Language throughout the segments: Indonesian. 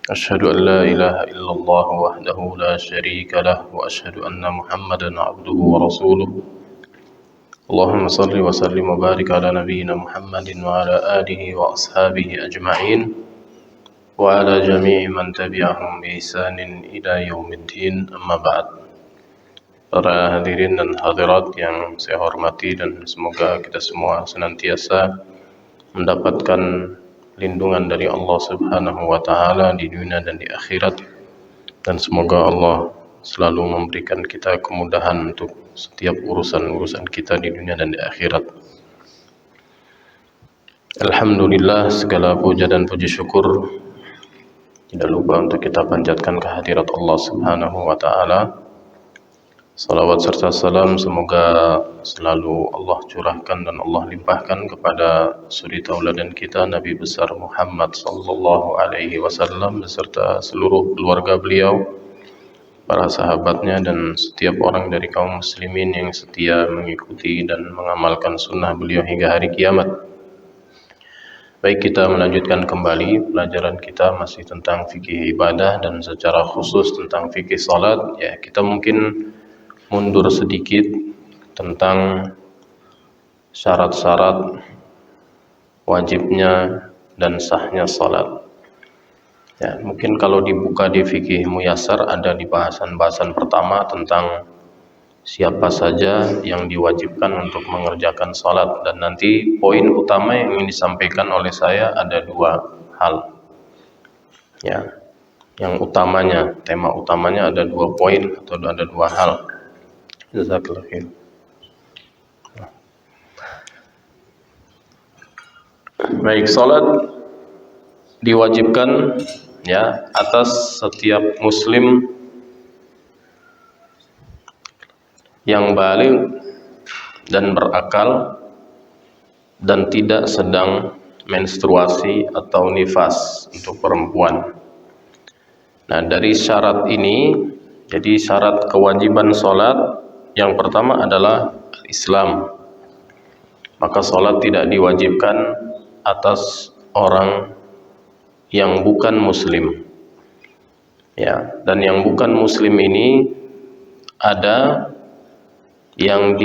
أشهد أن لا إله إلا الله وحده لا شريك له وأشهد أن محمدا عبده ورسوله اللهم صل وسلم وبارك على نبينا محمد وعلى آله وأصحابه أجمعين وعلى جميع من تبعهم بإحسان إلى يوم الدين أما بعد. Para hadirin dan hadirat yang saya hormati, dan semoga kita semua senantiasa mendapatkan lindungan dari Allah Subhanahu wa taala di dunia dan di akhirat, dan semoga Allah selalu memberikan kita kemudahan untuk setiap urusan-urusan kita di dunia dan di akhirat. Alhamdulillah, segala puja dan puji syukur tidak lupa untuk kita panjatkan kehadirat Allah Subhanahu wa taala. Salawat serta salam semoga selalu Allah curahkan dan Allah limpahkan kepada suri tauladan kita Nabi besar Muhammad sallallahu alaihi wasallam beserta seluruh keluarga beliau, para sahabatnya, dan setiap orang dari kaum muslimin yang setia mengikuti dan mengamalkan sunnah beliau hingga hari kiamat. Baik, kita melanjutkan kembali pelajaran kita masih tentang fikih ibadah dan secara khusus tentang fikih salat. Ya, kita mungkin mundur sedikit tentang syarat-syarat wajibnya dan sahnya salat. Ya, mungkin kalau dibuka di fikih Muyassar ada di bahasan-bahasan pertama tentang siapa saja yang diwajibkan untuk mengerjakan salat, dan nanti poin utama yang ingin disampaikan oleh saya ada dua hal. Ya, yang utamanya, tema utamanya ada dua poin atau ada dua hal. Jazakallahu khair. Baik, salat diwajibkan ya atas setiap muslim yang baligh dan berakal dan tidak sedang menstruasi atau nifas untuk perempuan. Nah, dari syarat ini, jadi syarat kewajiban salat yang pertama adalah Islam. Maka salat tidak diwajibkan atas orang yang bukan muslim. Ya, dan yang bukan muslim ini ada yang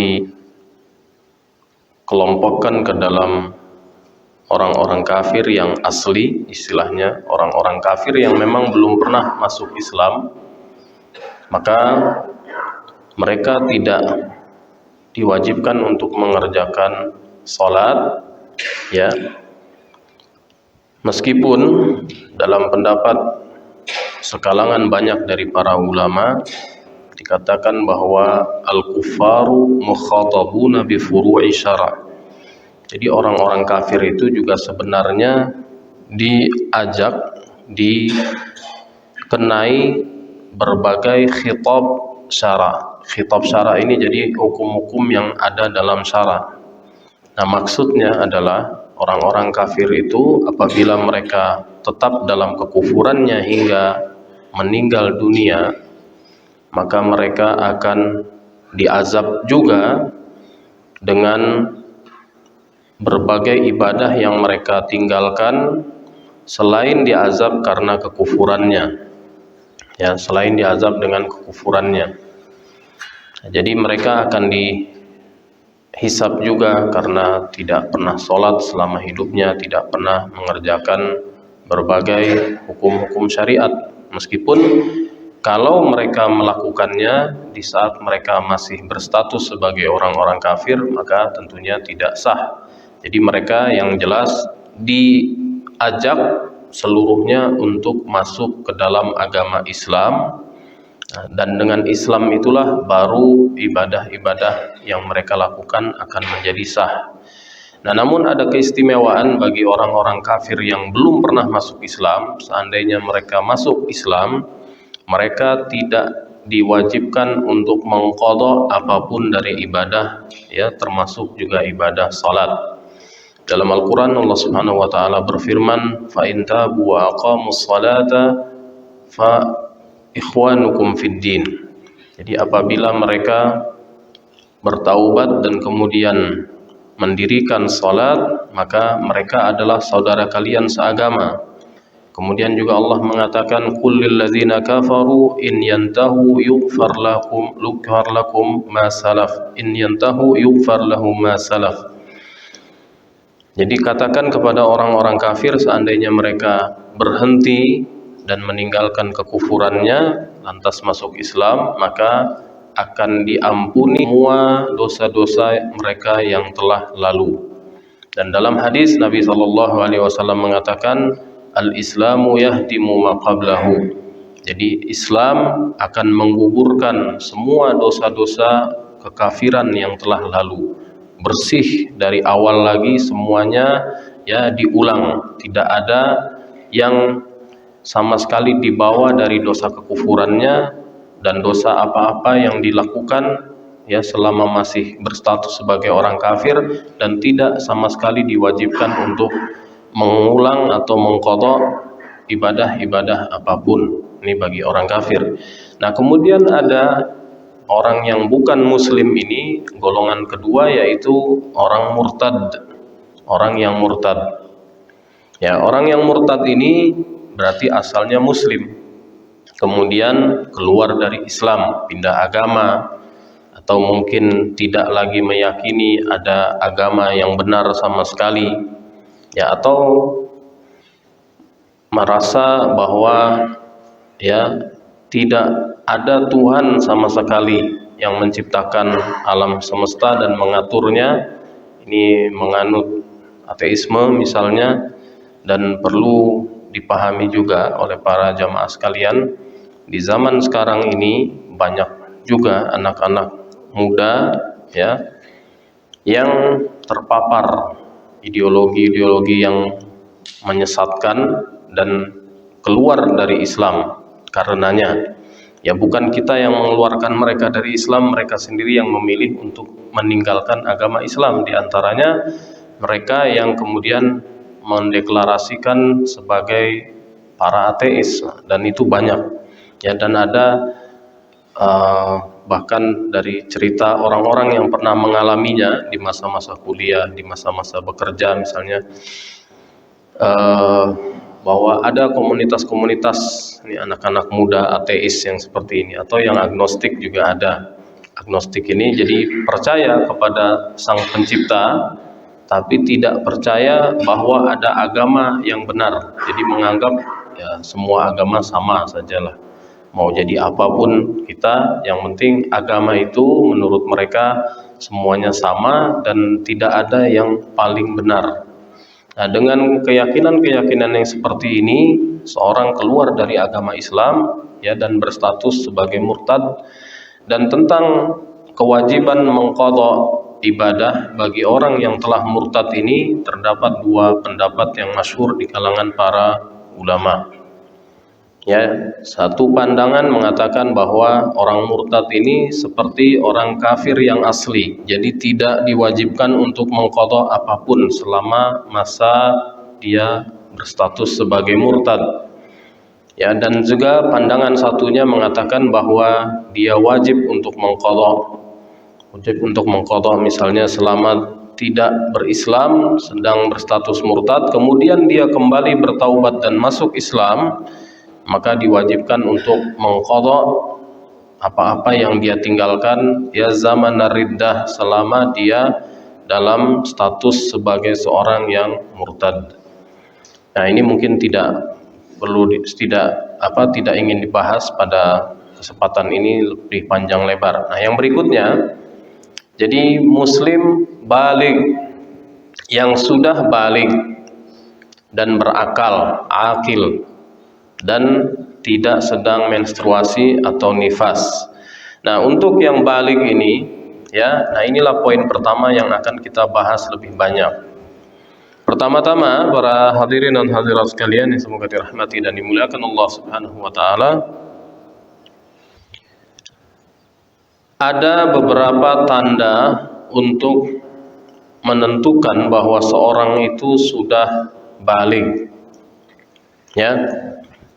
dikelompokkan ke dalam orang-orang kafir yang asli, istilahnya orang-orang kafir yang memang belum pernah masuk Islam. Maka mereka tidak diwajibkan untuk mengerjakan salat, ya. Meskipun dalam pendapat sekalangan banyak dari para ulama dikatakan bahwa al-kuffaru mukhatabuna bi furu'i syara'. Jadi orang-orang kafir itu juga sebenarnya diajak, dikenai berbagai khitab syara'. Khitab syara' ini jadi hukum-hukum yang ada dalam syara'. Nah, maksudnya adalah orang-orang kafir itu apabila mereka tetap dalam kekufurannya hingga meninggal dunia, maka mereka akan diazab juga dengan berbagai ibadah yang mereka tinggalkan selain diazab karena kekufurannya. Ya, selain diazab dengan kekufurannya. Jadi mereka akan dihisab juga karena tidak pernah sholat selama hidupnya, tidak pernah mengerjakan berbagai hukum-hukum syariat. Meskipun kalau mereka melakukannya di saat mereka masih berstatus sebagai orang-orang kafir, maka tentunya tidak sah. Jadi mereka yang jelas diajak seluruhnya untuk masuk ke dalam agama Islam, dan dengan Islam itulah baru ibadah-ibadah yang mereka lakukan akan menjadi sah. Nah, namun ada keistimewaan bagi orang-orang kafir yang belum pernah masuk Islam. Seandainya mereka masuk Islam, mereka tidak diwajibkan untuk mengqadha apapun dari ibadah, ya, termasuk juga ibadah salat. Dalam Al-Quran Allah Subhanahu wa taala berfirman, fa in tabu wa aqamus salata fa ikhwanukum fid din. Jadi apabila mereka bertaubat dan kemudian mendirikan salat, maka mereka adalah saudara kalian seagama. Kemudian juga Allah mengatakan qul lil ladzina kafaru in yantahu yughfar lakum ma salaf in yantahu yughfar lahum ma salaf. Jadi katakan kepada orang-orang kafir seandainya mereka berhenti dan meninggalkan kekufurannya lantas masuk Islam, maka akan diampuni semua dosa-dosa mereka yang telah lalu. Dan dalam hadis Nabi SAW mengatakan al-Islamu yahdimu ma qablahu. Jadi Islam akan menggugurkan semua dosa-dosa kekafiran yang telah lalu. Bersih dari awal lagi semuanya, ya, diulang. Tidak ada yang sama sekali dibawa dari dosa kekufurannya dan dosa apa-apa yang dilakukan, ya, selama masih berstatus sebagai orang kafir, dan tidak sama sekali diwajibkan untuk mengulang atau mengqadha ibadah-ibadah apapun. Ini bagi orang kafir. Nah, kemudian ada orang yang bukan muslim ini, golongan kedua, yaitu orang murtad. Orang yang murtad. Ya, orang yang murtad ini berarti asalnya muslim, kemudian keluar dari Islam, pindah agama, atau mungkin tidak lagi meyakini ada agama yang benar sama sekali, ya, atau merasa bahwa, ya, tidak ada Tuhan sama sekali yang menciptakan alam semesta dan mengaturnya. Ini menganut ateisme misalnya. Dan perlu dipahami juga oleh para jamaah sekalian, di zaman sekarang ini banyak juga anak-anak muda, ya, yang terpapar ideologi-ideologi yang menyesatkan dan keluar dari Islam karenanya. Ya, bukan kita yang mengeluarkan mereka dari Islam, mereka sendiri yang memilih untuk meninggalkan agama Islam. Di antaranya mereka yang kemudian mendeklarasikan sebagai para ateis, dan itu banyak, ya. Dan ada bahkan dari cerita orang-orang yang pernah mengalaminya di masa-masa kuliah, di masa-masa bekerja misalnya, bahwa ada komunitas-komunitas ini anak-anak muda ateis yang seperti ini, atau yang agnostik juga ada. Agnostik ini jadi percaya kepada Sang Pencipta, tapi tidak percaya bahwa ada agama yang benar. Jadi menganggap, ya, semua agama sama sajalah. Mau jadi apapun kita, yang penting agama itu menurut mereka semuanya sama dan tidak ada yang paling benar. Nah, dengan keyakinan-keyakinan yang seperti ini, seorang keluar dari agama Islam, ya, dan berstatus sebagai murtad. Dan tentang kewajiban mengqadha ibadah bagi orang yang telah murtad ini, terdapat dua pendapat yang masyhur di kalangan para ulama. Ya, satu pandangan mengatakan bahwa orang murtad ini seperti orang kafir yang asli, jadi tidak diwajibkan untuk mengqadha apapun selama masa dia berstatus sebagai murtad. Ya, dan juga pandangan satunya mengatakan bahwa dia wajib untuk mengqadha, misalnya selama tidak berislam, sedang berstatus murtad, kemudian dia kembali bertaubat dan masuk Islam, maka diwajibkan untuk mengqadha apa-apa yang dia tinggalkan, ya, zaman riddah, selama dia dalam status sebagai seorang yang murtad. Nah, ini mungkin tidak ingin dibahas pada kesempatan ini lebih panjang lebar. Nah, yang berikutnya, jadi muslim baligh, yang sudah baligh dan berakal, akil, dan tidak sedang menstruasi atau nifas. Nah, untuk yang baligh ini, ya, nah inilah poin pertama yang akan kita bahas lebih banyak. Pertama-tama, para hadirin dan hadirat sekalian yang semoga dirahmati dan dimuliakan Allah Subhanahu wa taala, ada beberapa tanda untuk menentukan bahwa seorang itu sudah baligh. Ya.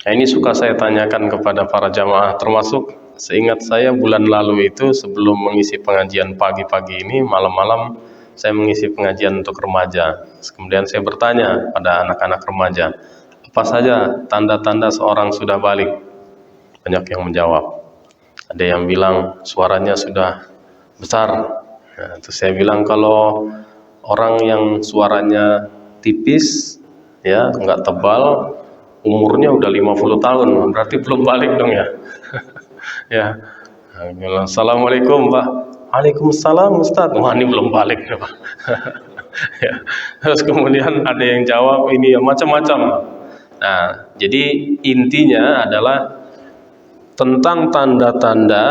Nah, ini suka saya tanyakan kepada para jamaah, termasuk seingat saya bulan lalu itu sebelum mengisi pengajian pagi-pagi ini, malam-malam saya mengisi pengajian untuk remaja. Kemudian saya bertanya pada anak-anak remaja, Apa saja tanda-tanda seorang sudah balik? Banyak yang menjawab. Ada yang bilang suaranya sudah besar. Nah, terus saya bilang kalau orang yang suaranya tipis, ya nggak tebal, umurnya udah 50 tahun, berarti belum balik dong ya. Ya, nah, bilang, Assalamualaikum Pak. Waalaikumsalam Ustaz. Wah, ini belum balik ya Pak. Ya. Terus kemudian ada yang jawab ini ya macam-macam. Nah, jadi intinya adalah tentang tanda-tanda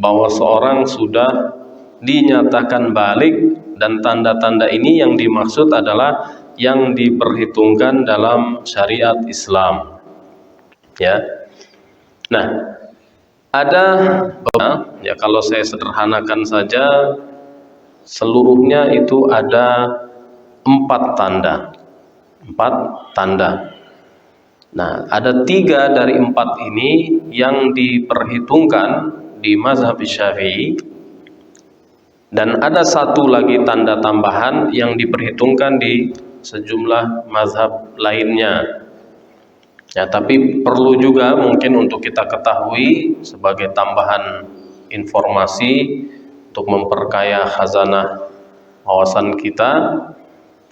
bahwa seorang sudah dinyatakan balik, dan tanda-tanda ini yang dimaksud adalah yang diperhitungkan dalam syariat Islam. Ya. Nah, ada ya kalau saya sederhanakan saja, seluruhnya itu ada 4 tanda. 4 tanda. Nah, ada 3 dari 4 ini yang diperhitungkan di mazhab Syafi'i, dan ada 1 lagi tanda tambahan yang diperhitungkan di sejumlah mazhab lainnya. Ya, tapi perlu juga mungkin untuk kita ketahui sebagai tambahan informasi untuk memperkaya khazanah wawasan kita,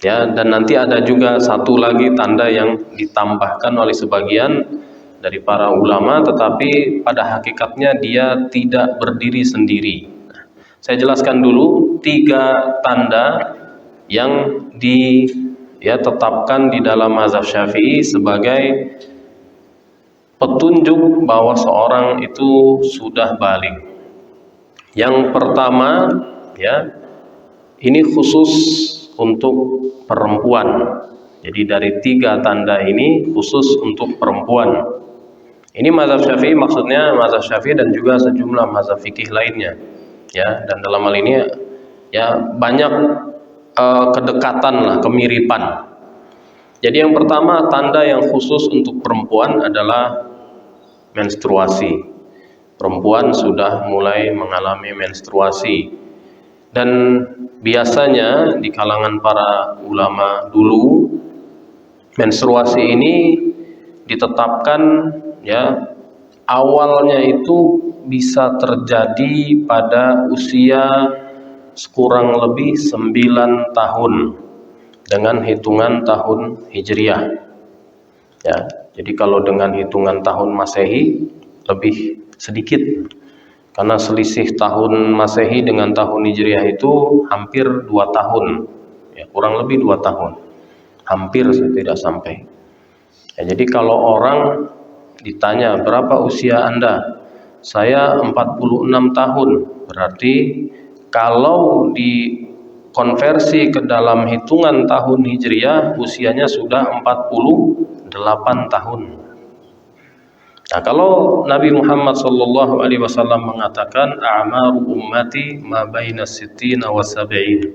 ya. Dan nanti ada juga 1 lagi tanda yang ditambahkan oleh sebagian dari para ulama, tetapi pada hakikatnya dia tidak berdiri sendiri. Saya jelaskan dulu 3 tanda yang ditetapkan di dalam mazhab Syafi'i sebagai petunjuk bahwa seorang itu sudah balik. Yang pertama, ya, ini khusus untuk perempuan. Jadi dari 3 tanda ini khusus untuk perempuan. Ini mazhab Syafi'i, maksudnya mazhab Syafi'i dan juga sejumlah mazhab fikih lainnya. Ya, dan dalam hal ini ya banyak kedekatan lah, kemiripan. Jadi yang pertama, tanda yang khusus untuk perempuan adalah menstruasi. Perempuan sudah mulai mengalami menstruasi. Dan biasanya di kalangan para ulama dulu, menstruasi ini ditetapkan ya awalnya itu bisa terjadi pada usia kurang lebih 9 tahun dengan hitungan tahun Hijriah. Ya, jadi kalau dengan hitungan tahun Masehi lebih sedikit, karena selisih tahun Masehi dengan tahun Hijriah itu hampir 2 tahun, ya, kurang lebih 2 tahun, hampir tidak sampai. Ya, jadi kalau orang ditanya berapa usia Anda, saya 46 tahun, berarti kalau dikonversi ke dalam hitungan tahun Hijriah usianya sudah 48 tahun. Nah, kalau Nabi Muhammad SAW mengatakan a'maru ummati ma baina sittina wa sab'in,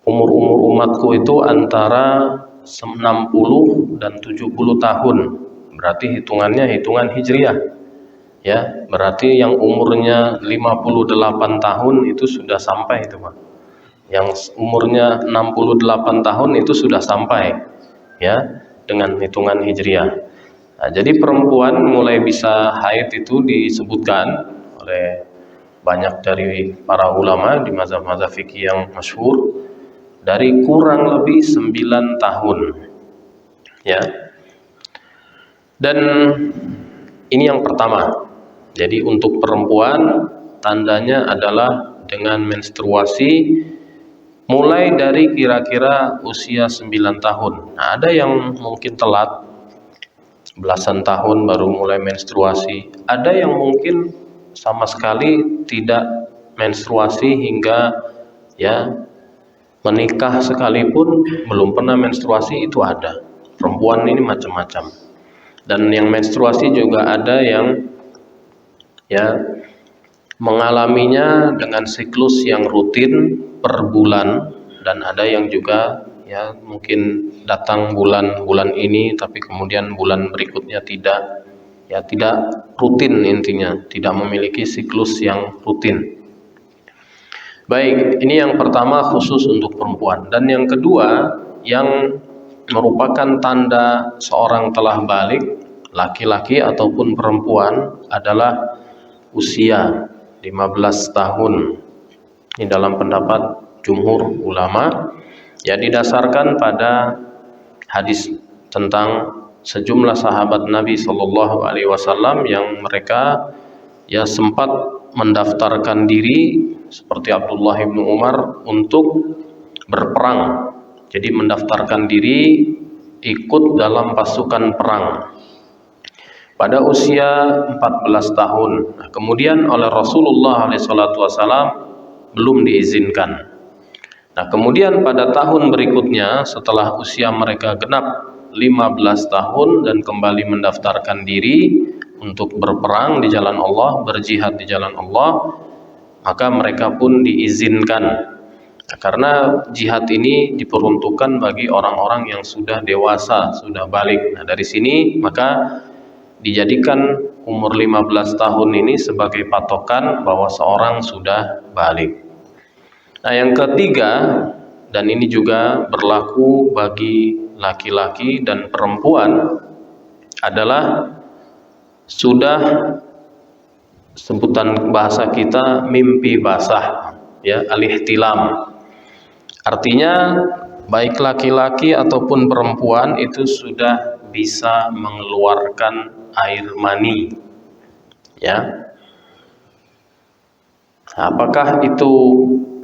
umur umatku itu antara 60 dan 70 tahun, berarti hitungannya hitungan Hijriah, ya, berarti yang umurnya 58 tahun itu sudah sampai itu Pak. Yang umurnya 68 tahun itu sudah sampai, ya, dengan hitungan Hijriah. Nah, jadi perempuan mulai bisa haid itu disebutkan oleh banyak dari para ulama di mazhab-mazhab fikih yang masyhur dari kurang lebih 9 tahun. Ya. Dan ini yang pertama. Jadi untuk perempuan tandanya adalah dengan menstruasi mulai dari kira-kira usia 9 tahun. Nah, ada yang mungkin telat belasan tahun baru mulai menstruasi, ada yang mungkin sama sekali tidak menstruasi hingga ya menikah sekalipun belum pernah menstruasi, itu ada. Perempuan ini macam-macam. Dan yang menstruasi juga ada yang ya mengalaminya dengan siklus yang rutin per bulan, dan ada yang juga ya mungkin datang bulan ini tapi kemudian bulan berikutnya tidak, ya tidak rutin, intinya tidak memiliki siklus yang rutin. Baik, ini yang pertama khusus untuk perempuan. Dan yang kedua yang merupakan tanda seorang telah balik, laki-laki ataupun perempuan, adalah usia 15 tahun. Ini dalam pendapat jumhur ulama, ya didasarkan pada hadis tentang sejumlah sahabat Nabi Shallallahu Alaihi Wasallam yang mereka ya sempat mendaftarkan diri, seperti Abdullah bin Umar, untuk berperang. Jadi mendaftarkan diri ikut dalam pasukan perang pada usia 14 tahun. Nah, kemudian oleh Rasulullah SAW belum diizinkan. Nah, kemudian pada tahun berikutnya setelah usia mereka genap 15 tahun dan kembali mendaftarkan diri untuk berperang di jalan Allah, berjihad di jalan Allah, maka mereka pun diizinkan. Nah, karena jihad ini diperuntukkan bagi orang-orang yang sudah dewasa, sudah balik. Nah, dari sini maka dijadikan umur 15 tahun ini sebagai patokan bahwa seorang sudah balik. Nah, yang ketiga, dan ini juga berlaku bagi laki-laki dan perempuan, adalah sudah, sebutan bahasa kita, mimpi basah, ya, al-ihtilam. Artinya baik laki-laki ataupun perempuan itu sudah bisa mengeluarkan air mani, ya. Apakah itu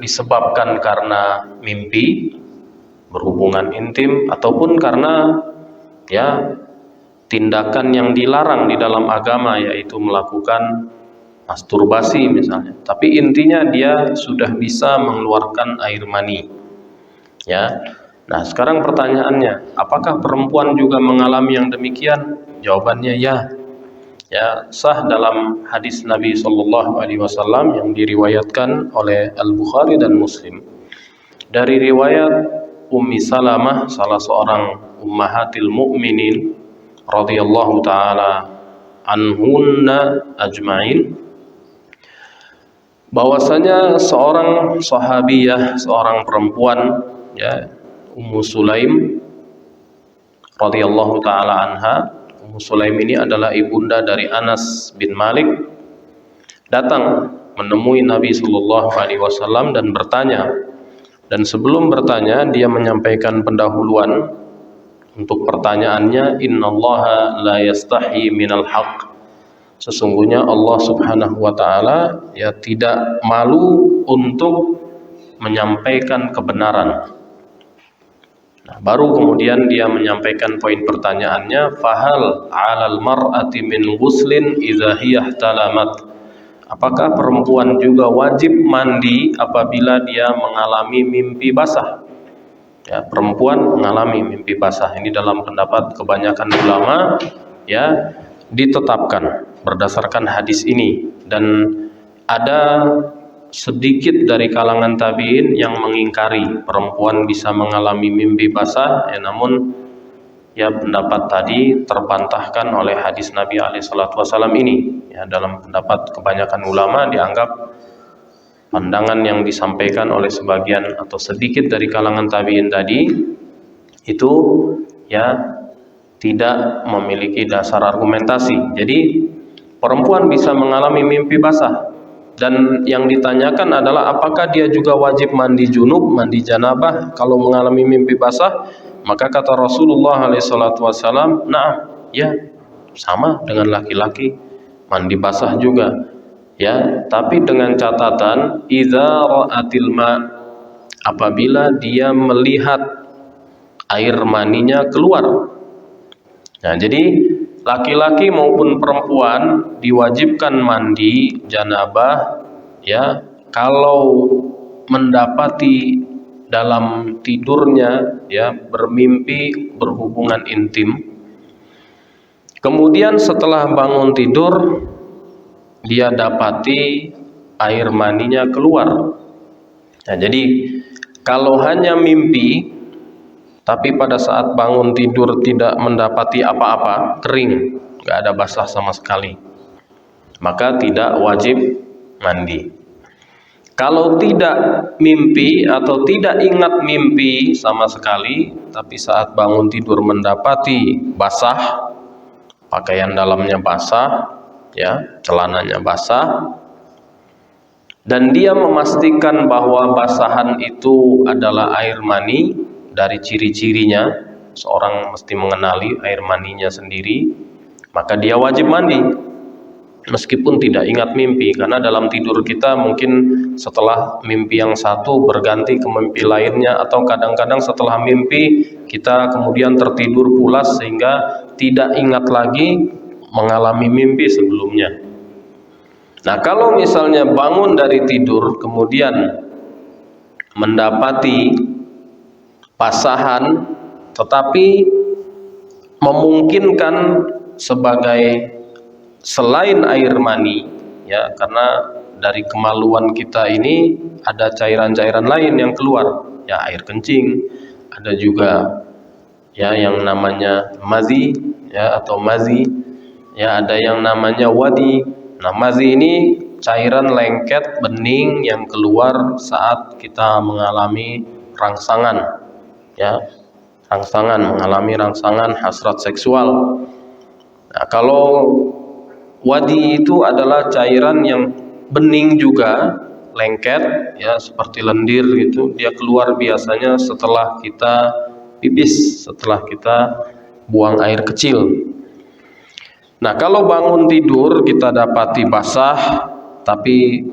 disebabkan karena mimpi berhubungan intim ataupun karena ya tindakan yang dilarang di dalam agama, yaitu melakukan masturbasi misalnya. Tapi intinya dia sudah bisa mengeluarkan air mani, ya. Nah, sekarang pertanyaannya, apakah perempuan juga mengalami yang demikian? Jawabannya ya. Ya, sah dalam hadis Nabi Shallallahu Alaihi Wasallam yang diriwayatkan oleh Al-Bukhari dan Muslim dari riwayat Ummi Salamah, salah seorang ummahatil mu'minin radhiyallahu taala anhunna ajma'in, bahwasanya seorang sahabiyah, seorang perempuan, ya, Ummu Sulaim radhiyallahu taala anha. Ummu Sulaim ini adalah ibunda dari Anas bin Malik, datang menemui Nabi Shallallahu Alaihi Wasallam dan bertanya. Dan sebelum bertanya, dia menyampaikan pendahuluan untuk pertanyaannya, innallaha la yastahi minal haqq. Sesungguhnya Allah Subhanahu wa taala ya tidak malu untuk menyampaikan kebenaran. Nah, baru kemudian dia menyampaikan poin pertanyaannya, fahal 'alal mar'ati min ghuslin idza hiya ihtalamat. Apakah perempuan juga wajib mandi apabila dia mengalami mimpi basah? Ya, perempuan mengalami mimpi basah. Ini dalam pendapat kebanyakan ulama, ya, ditetapkan berdasarkan hadis ini, dan ada sedikit dari kalangan tabi'in yang mengingkari perempuan bisa mengalami mimpi basah, ya, namun ya pendapat tadi terbantahkan oleh hadis Nabi SAW ini. Ya, dalam pendapat kebanyakan ulama dianggap pandangan yang disampaikan oleh sebagian atau sedikit dari kalangan tabi'in tadi itu ya tidak memiliki dasar argumentasi. Jadi perempuan bisa mengalami mimpi basah, dan yang ditanyakan adalah apakah dia juga wajib mandi junub, mandi janabah kalau mengalami mimpi basah? Maka kata Rasulullah SAW, nah, ya sama dengan laki-laki, mandi basah juga, ya, tapi dengan catatan idza ra'atil ma, apabila dia melihat air maninya keluar. Nah, jadi laki-laki maupun perempuan diwajibkan mandi janabah, ya, kalau mendapati dalam tidurnya ya bermimpi berhubungan intim. Kemudian setelah bangun tidur dia dapati air maninya keluar. Nah, jadi kalau hanya mimpi tapi pada saat bangun tidur tidak mendapati apa-apa, kering, nggak ada basah sama sekali, maka tidak wajib mandi. Kalau tidak mimpi atau tidak ingat mimpi sama sekali, tapi saat bangun tidur mendapati basah, pakaian dalamnya basah, ya, celananya basah, dan dia memastikan bahwa basahan itu adalah air mani. Dari ciri-cirinya, seorang mesti mengenali air maninya sendiri, maka dia wajib mandi meskipun tidak ingat mimpi, karena dalam tidur kita mungkin setelah mimpi yang satu berganti ke mimpi lainnya, atau kadang-kadang setelah mimpi kita kemudian tertidur pulas sehingga tidak ingat lagi mengalami mimpi sebelumnya. Nah, kalau misalnya bangun dari tidur kemudian mendapati basahan tetapi memungkinkan sebagai selain air mani, ya, karena dari kemaluan kita ini ada cairan-cairan lain yang keluar, ya, air kencing, ada juga ya yang namanya mazi, ya, atau mazi, ya, ada yang namanya wadi. Nah, mazi ini cairan lengket bening yang keluar saat kita mengalami rangsangan, ya, mengalami rangsangan hasrat seksual. Nah, kalau wadi itu adalah cairan yang bening juga, lengket, ya, seperti lendir gitu. Dia keluar biasanya setelah kita pipis, setelah kita buang air kecil. Nah, kalau bangun tidur kita dapati basah tapi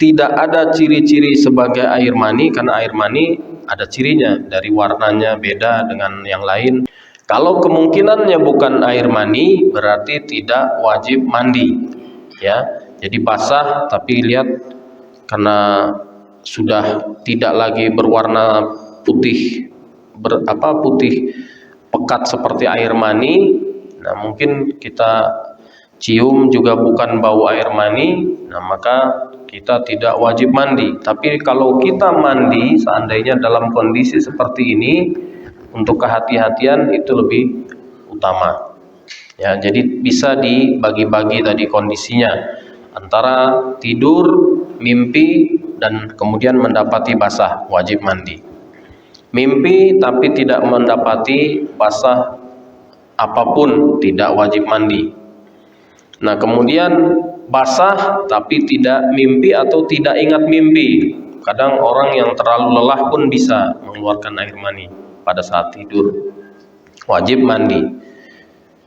tidak ada ciri-ciri sebagai air mani, karena air mani ada cirinya, dari warnanya beda dengan yang lain. Kalau kemungkinannya bukan air mani, berarti tidak wajib mandi, ya. Jadi basah tapi lihat karena sudah tidak lagi berwarna putih, putih pekat seperti air mani. Nah, mungkin kita cium juga bukan bau air mani, nah maka kita tidak wajib mandi. Tapi kalau kita mandi seandainya dalam kondisi seperti ini, untuk kehati-hatian itu lebih utama, ya. Jadi bisa dibagi-bagi tadi kondisinya antara tidur, mimpi, dan kemudian mendapati basah, wajib mandi. Mimpi tapi tidak mendapati basah apapun, tidak wajib mandi. Nah, kemudian basah tapi tidak mimpi atau tidak ingat mimpi. Kadang orang yang terlalu lelah pun bisa mengeluarkan air mani pada saat tidur, wajib mandi.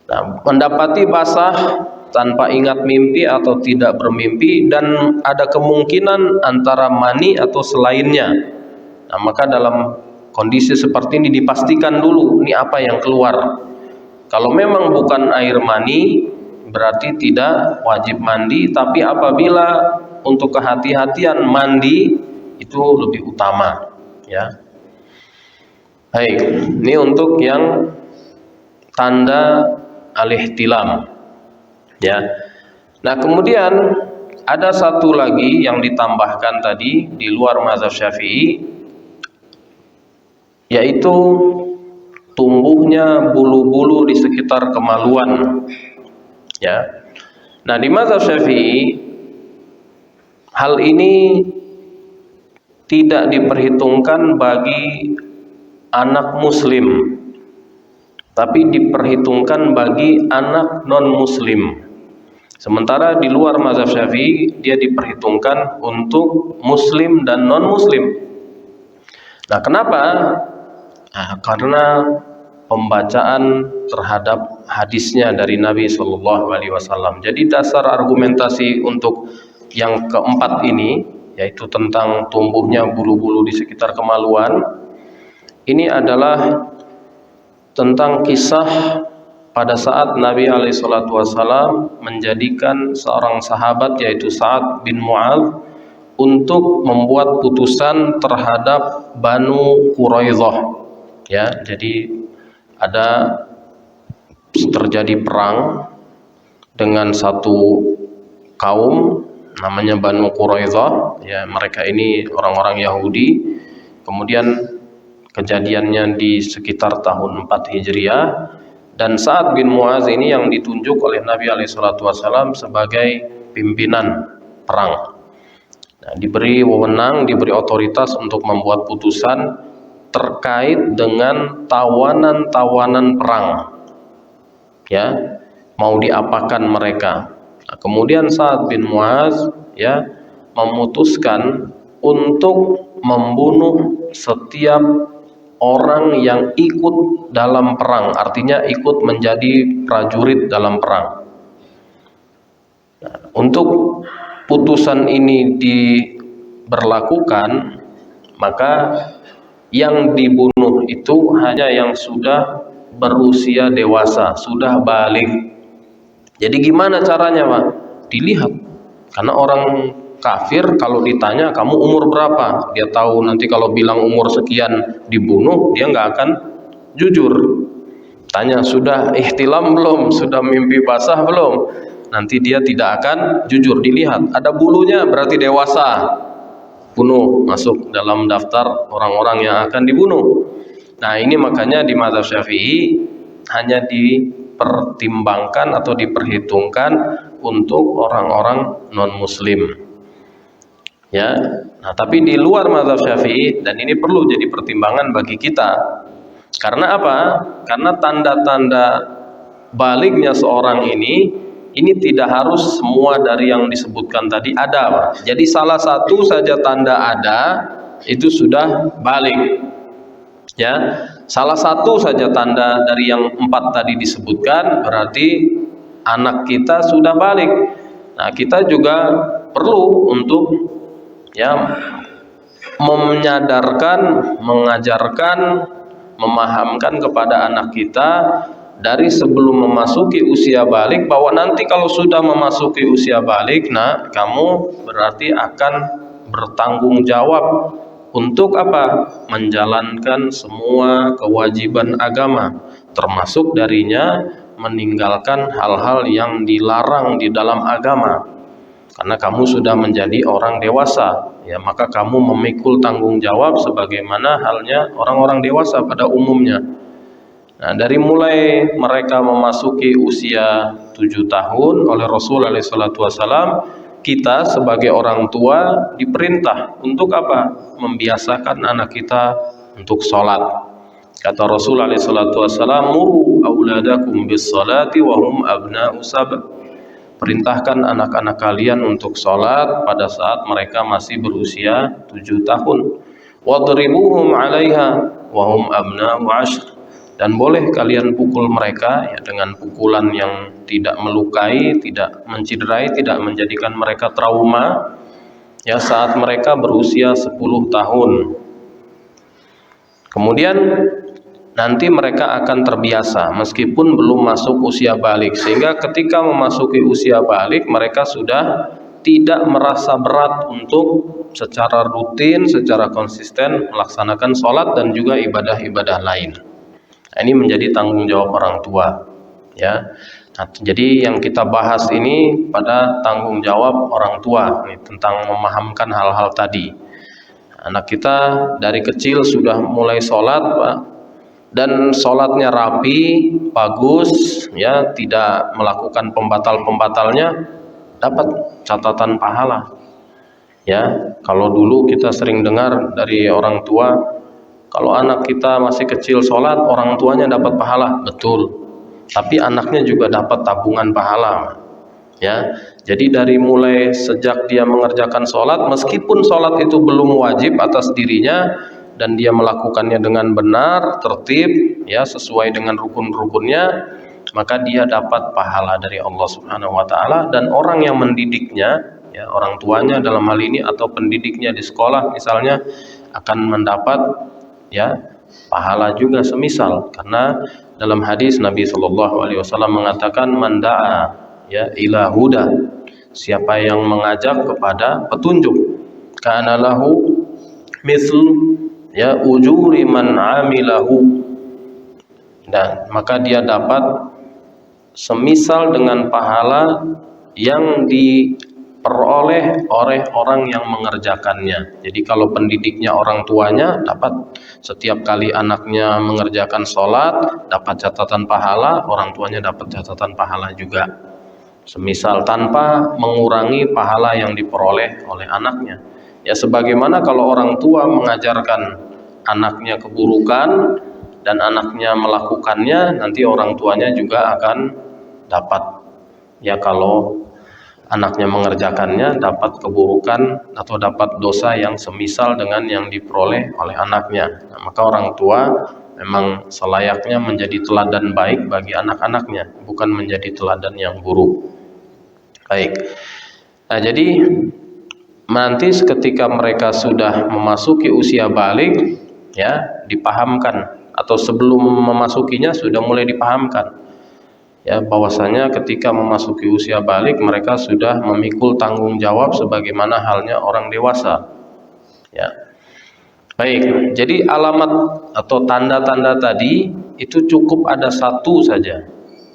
Nah, mendapati basah tanpa ingat mimpi atau tidak bermimpi dan ada kemungkinan antara mani atau selainnya. Nah, maka dalam kondisi seperti ini dipastikan dulu ini apa yang keluar. Kalau memang bukan air mani, berarti tidak wajib mandi, tapi apabila untuk kehati-hatian mandi itu lebih utama, ya. Baik, ini untuk yang tanda al-ihtilam, ya. Nah, kemudian ada satu lagi yang ditambahkan tadi di luar mazhab Syafi'i, yaitu tumbuhnya bulu-bulu di sekitar kemaluan, ya. Nah, di mazhab Syafi'i hal ini tidak diperhitungkan bagi anak muslim, tapi diperhitungkan bagi anak non muslim. Sementara di luar mazhab Syafi'i dia diperhitungkan untuk muslim dan non muslim. Nah, kenapa? Nah, karena pembacaan terhadap hadisnya dari Nabi Shallallahu Alaihi Wasallam. Jadi dasar argumentasi untuk yang keempat ini, yaitu tentang tumbuhnya bulu-bulu di sekitar kemaluan, ini adalah tentang kisah pada saat Nabi SAW menjadikan seorang sahabat yaitu Sa'ad bin Mu'adz untuk membuat putusan terhadap Banu Quraidzah, ya. Jadi ada terjadi perang dengan satu kaum namanya Banu Quraidzah, ya. Mereka ini orang-orang Yahudi. Kemudian kejadiannya di sekitar tahun 4 Hijriah, dan Sa'ad bin Mu'adz ini yang ditunjuk oleh Nabi SAW sebagai pimpinan perang. Nah, diberi wewenang, diberi otoritas untuk membuat putusan terkait dengan tawanan-tawanan perang, ya, mau diapakan mereka. Nah, kemudian Sa'ad bin Mu'adz, ya, memutuskan untuk membunuh setiap orang yang ikut dalam perang, artinya ikut menjadi prajurit dalam perang. Nah, untuk putusan ini diberlakukan, maka yang dibunuh itu hanya yang sudah berusia dewasa, sudah balik. Jadi gimana caranya, Pak? Dilihat. Karena orang kafir kalau ditanya kamu umur berapa, dia tahu nanti kalau bilang umur sekian dibunuh, dia nggak akan jujur. Tanya sudah ihtilam belum, sudah mimpi basah belum, nanti dia tidak akan jujur. Dilihat ada bulunya berarti dewasa, bunuh, masuk dalam daftar orang-orang yang akan dibunuh. Nah, ini makanya di mazhab Syafi'i hanya dipertimbangkan atau diperhitungkan untuk orang-orang non-muslim. Ya. Nah, tapi di luar mazhab Syafi'i, dan ini perlu jadi pertimbangan bagi kita. Karena apa? Karena tanda-tanda baliknya seorang ini tidak harus semua dari yang disebutkan tadi ada, Pak. Jadi salah satu saja tanda ada itu sudah balik. Ya, salah satu saja tanda dari yang 4 tadi disebutkan berarti anak kita sudah balik. Nah, kita juga perlu untuk, ya, menyadarkan, mengajarkan, memahamkan kepada anak kita dari sebelum memasuki usia balik, bahwa nanti kalau sudah memasuki usia balik, nah, kamu berarti akan bertanggung jawab untuk apa? Menjalankan semua kewajiban agama, termasuk darinya meninggalkan hal-hal yang dilarang di dalam agama. Karena kamu sudah menjadi orang dewasa, ya, maka kamu memikul tanggung jawab sebagaimana halnya orang-orang dewasa pada umumnya. Nah, dari mulai mereka memasuki usia 7 tahun oleh Rasul SAW, kita sebagai orang tua diperintah untuk apa? Membiasakan anak kita untuk sholat. Kata Rasul SAW, muru auladakum bis salati wa hum abna'u sab'. Perintahkan anak-anak kalian untuk sholat pada saat mereka masih berusia 7 tahun. Wadribuhum 'alaiha wa hum abna'u 'ashr. Dan boleh kalian pukul mereka, ya, dengan pukulan yang tidak melukai, tidak menciderai, tidak menjadikan mereka trauma, ya, saat mereka berusia 10 tahun. Kemudian nanti mereka akan terbiasa meskipun belum masuk usia balik, sehingga ketika memasuki usia balik mereka sudah tidak merasa berat untuk secara rutin, secara konsisten melaksanakan sholat dan juga ibadah-ibadah lain. Nah, ini menjadi tanggung jawab orang tua, ya. Nah, jadi yang kita bahas ini pada tanggung jawab orang tua, ini tentang memahamkan hal-hal tadi. Anak kita dari kecil sudah mulai sholat, Pak, dan sholatnya rapi, bagus, ya, tidak melakukan pembatal-pembatalnya, dapat catatan pahala. Ya, kalau dulu kita sering dengar dari orang tua, kalau anak kita masih kecil sholat, orang tuanya dapat pahala, betul. Tapi anaknya juga dapat tabungan pahala. Ya, jadi dari mulai sejak dia mengerjakan sholat, meskipun sholat itu belum wajib atas dirinya, dan dia melakukannya dengan benar, tertib, ya, sesuai dengan rukun-rukunnya, maka dia dapat pahala dari Allah Subhanahu wa taala. Dan orang yang mendidiknya, ya, orang tuanya dalam hal ini atau pendidiknya di sekolah misalnya, akan mendapat, ya, pahala juga semisal. Karena dalam hadis Nabi SAW mengatakan, man da'a, ya, ila huda, siapa yang mengajak kepada petunjuk, kana lahu misl, ya, ujuri man amilahu, dan maka dia dapat semisal dengan pahala yang diperoleh oleh orang yang mengerjakannya. Jadi kalau pendidiknya orang tuanya, dapat setiap kali anaknya mengerjakan sholat dapat catatan pahala, orang tuanya dapat catatan pahala juga. semisal tanpa mengurangi pahala yang diperoleh oleh anaknya. Ya sebagaimana kalau orang tua mengajarkan anaknya keburukan dan anaknya melakukannya, nanti orang tuanya juga akan dapat, ya kalau anaknya mengerjakannya, dapat keburukan atau dapat dosa yang semisal dengan yang diperoleh oleh anaknya. Nah, maka orang tua memang selayaknya menjadi teladan baik bagi anak-anaknya, bukan menjadi teladan yang buruk. Baik. Nah, jadi nanti ketika mereka sudah memasuki usia balik, ya dipahamkan, atau sebelum memasukinya sudah mulai dipahamkan, ya bahwasanya ketika memasuki usia balik mereka sudah memikul tanggung jawab sebagaimana halnya orang dewasa. Ya. Baik, jadi alamat atau tanda-tanda tadi itu cukup ada satu saja,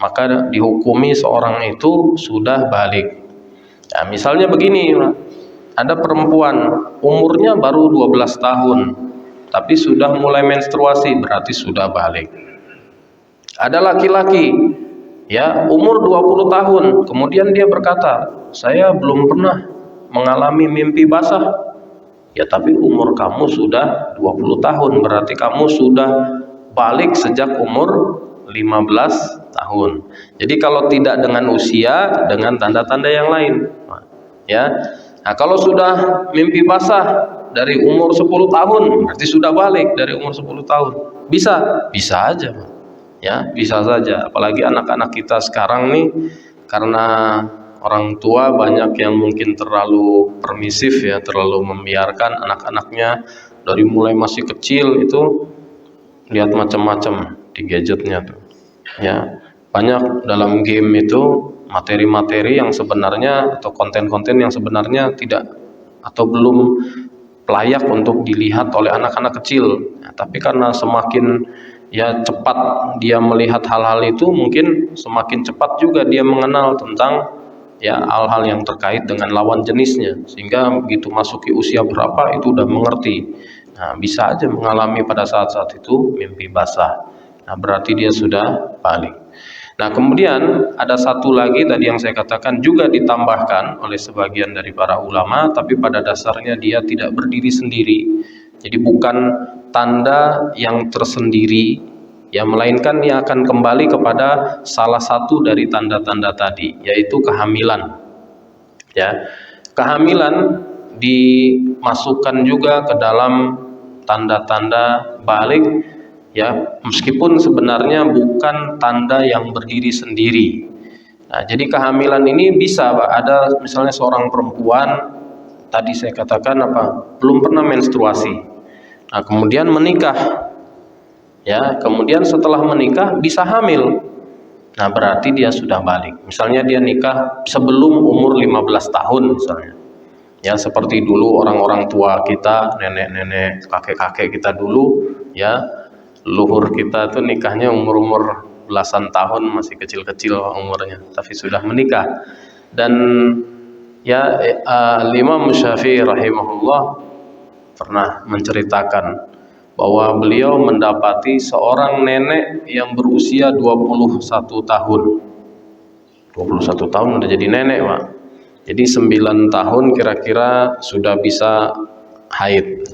maka dihukumi seorang itu sudah balik. Ya, misalnya begini, ada perempuan umurnya baru 12 tahun tapi sudah mulai menstruasi, berarti sudah balik. Ada laki-laki, ya umur 20 tahun kemudian dia berkata, saya belum pernah mengalami mimpi basah. Ya tapi umur kamu sudah 20 tahun, berarti kamu sudah balik sejak umur 15 tahun. Jadi kalau tidak dengan usia, dengan tanda-tanda yang lain, ya. Nah kalau sudah mimpi basah dari umur 10 tahun, berarti sudah balik dari umur 10 tahun. Bisa aja, ya bisa saja. Apalagi anak-anak kita sekarang nih, karena orang tua banyak yang mungkin terlalu permisif, ya terlalu membiarkan anak-anaknya dari mulai masih kecil itu lihat macam-macam di gadgetnya tuh, ya banyak dalam game itu materi-materi yang sebenarnya atau konten-konten yang sebenarnya tidak atau belum layak untuk dilihat oleh anak-anak kecil, ya, tapi karena semakin ya cepat dia melihat hal-hal itu, mungkin semakin cepat juga dia mengenal tentang ya hal-hal yang terkait dengan lawan jenisnya, sehingga begitu masuki usia berapa itu udah mengerti. Nah bisa aja mengalami pada saat-saat itu mimpi basah. Nah berarti dia sudah balik. Nah kemudian ada satu lagi tadi yang saya katakan juga ditambahkan oleh sebagian dari para ulama, tapi pada dasarnya dia tidak berdiri sendiri. Jadi bukan tanda yang tersendiri, ya melainkan ia akan kembali kepada salah satu dari tanda-tanda tadi, yaitu kehamilan. Ya, kehamilan dimasukkan juga ke dalam tanda-tanda balik, ya meskipun sebenarnya bukan tanda yang berdiri sendiri. Nah, jadi kehamilan ini bisa ada misalnya seorang perempuan tadi saya katakan belum pernah menstruasi. Nah, kemudian menikah. Ya, kemudian setelah menikah bisa hamil. Nah, berarti dia sudah balik. Misalnya dia nikah sebelum umur 15 tahun misalnya. Ya, seperti dulu orang-orang tua kita, nenek-nenek, kakek-kakek kita dulu, ya, leluhur kita tuh nikahnya umur-umur belasan tahun, masih kecil-kecil umurnya, tapi sudah menikah. Dan ya Imam Syafi'i rahimahullah pernah menceritakan bahwa beliau mendapati seorang nenek yang berusia 21 tahun. 21 tahun udah jadi nenek, Pak. Jadi 9 tahun kira-kira sudah bisa haid.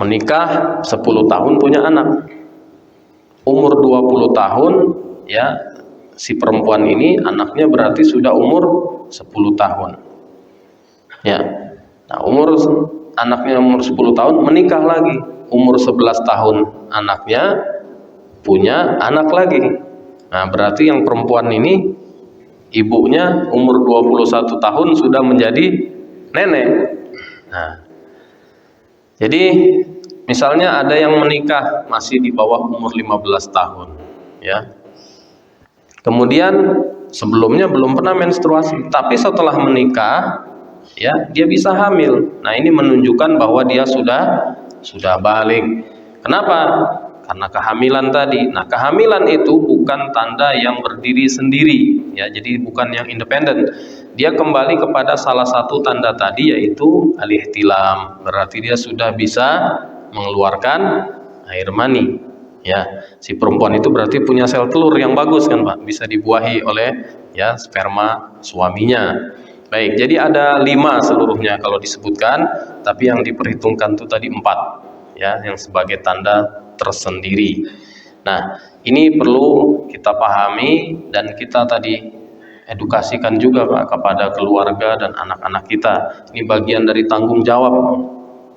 Menikah 10 tahun punya anak. Umur 20 tahun ya si perempuan ini anaknya berarti sudah umur 10 tahun. Ya. Nah, anaknya umur 10 tahun menikah lagi, umur 11 tahun anaknya punya anak lagi. Nah berarti yang perempuan ini ibunya umur 21 tahun sudah menjadi nenek. Nah jadi misalnya ada yang menikah masih di bawah umur 15 tahun, ya kemudian sebelumnya belum pernah menstruasi, tapi setelah menikah ya dia bisa hamil. Nah ini menunjukkan bahwa dia sudah balik. Kenapa? Karena kehamilan tadi. Nah kehamilan itu bukan tanda yang berdiri sendiri, ya jadi bukan yang independen. Dia kembali kepada salah satu tanda tadi, yaitu al-ihtilam. Berarti dia sudah bisa mengeluarkan air mani, Ya, si perempuan itu berarti punya sel telur yang bagus kan Pak, bisa dibuahi oleh ya sperma suaminya. Baik, jadi ada 5 seluruhnya kalau disebutkan, tapi yang diperhitungkan itu tadi 4, ya, yang sebagai tanda tersendiri. Nah, ini perlu kita pahami dan kita tadi edukasikan juga Pak kepada keluarga dan anak-anak kita. Ini bagian dari tanggung jawab,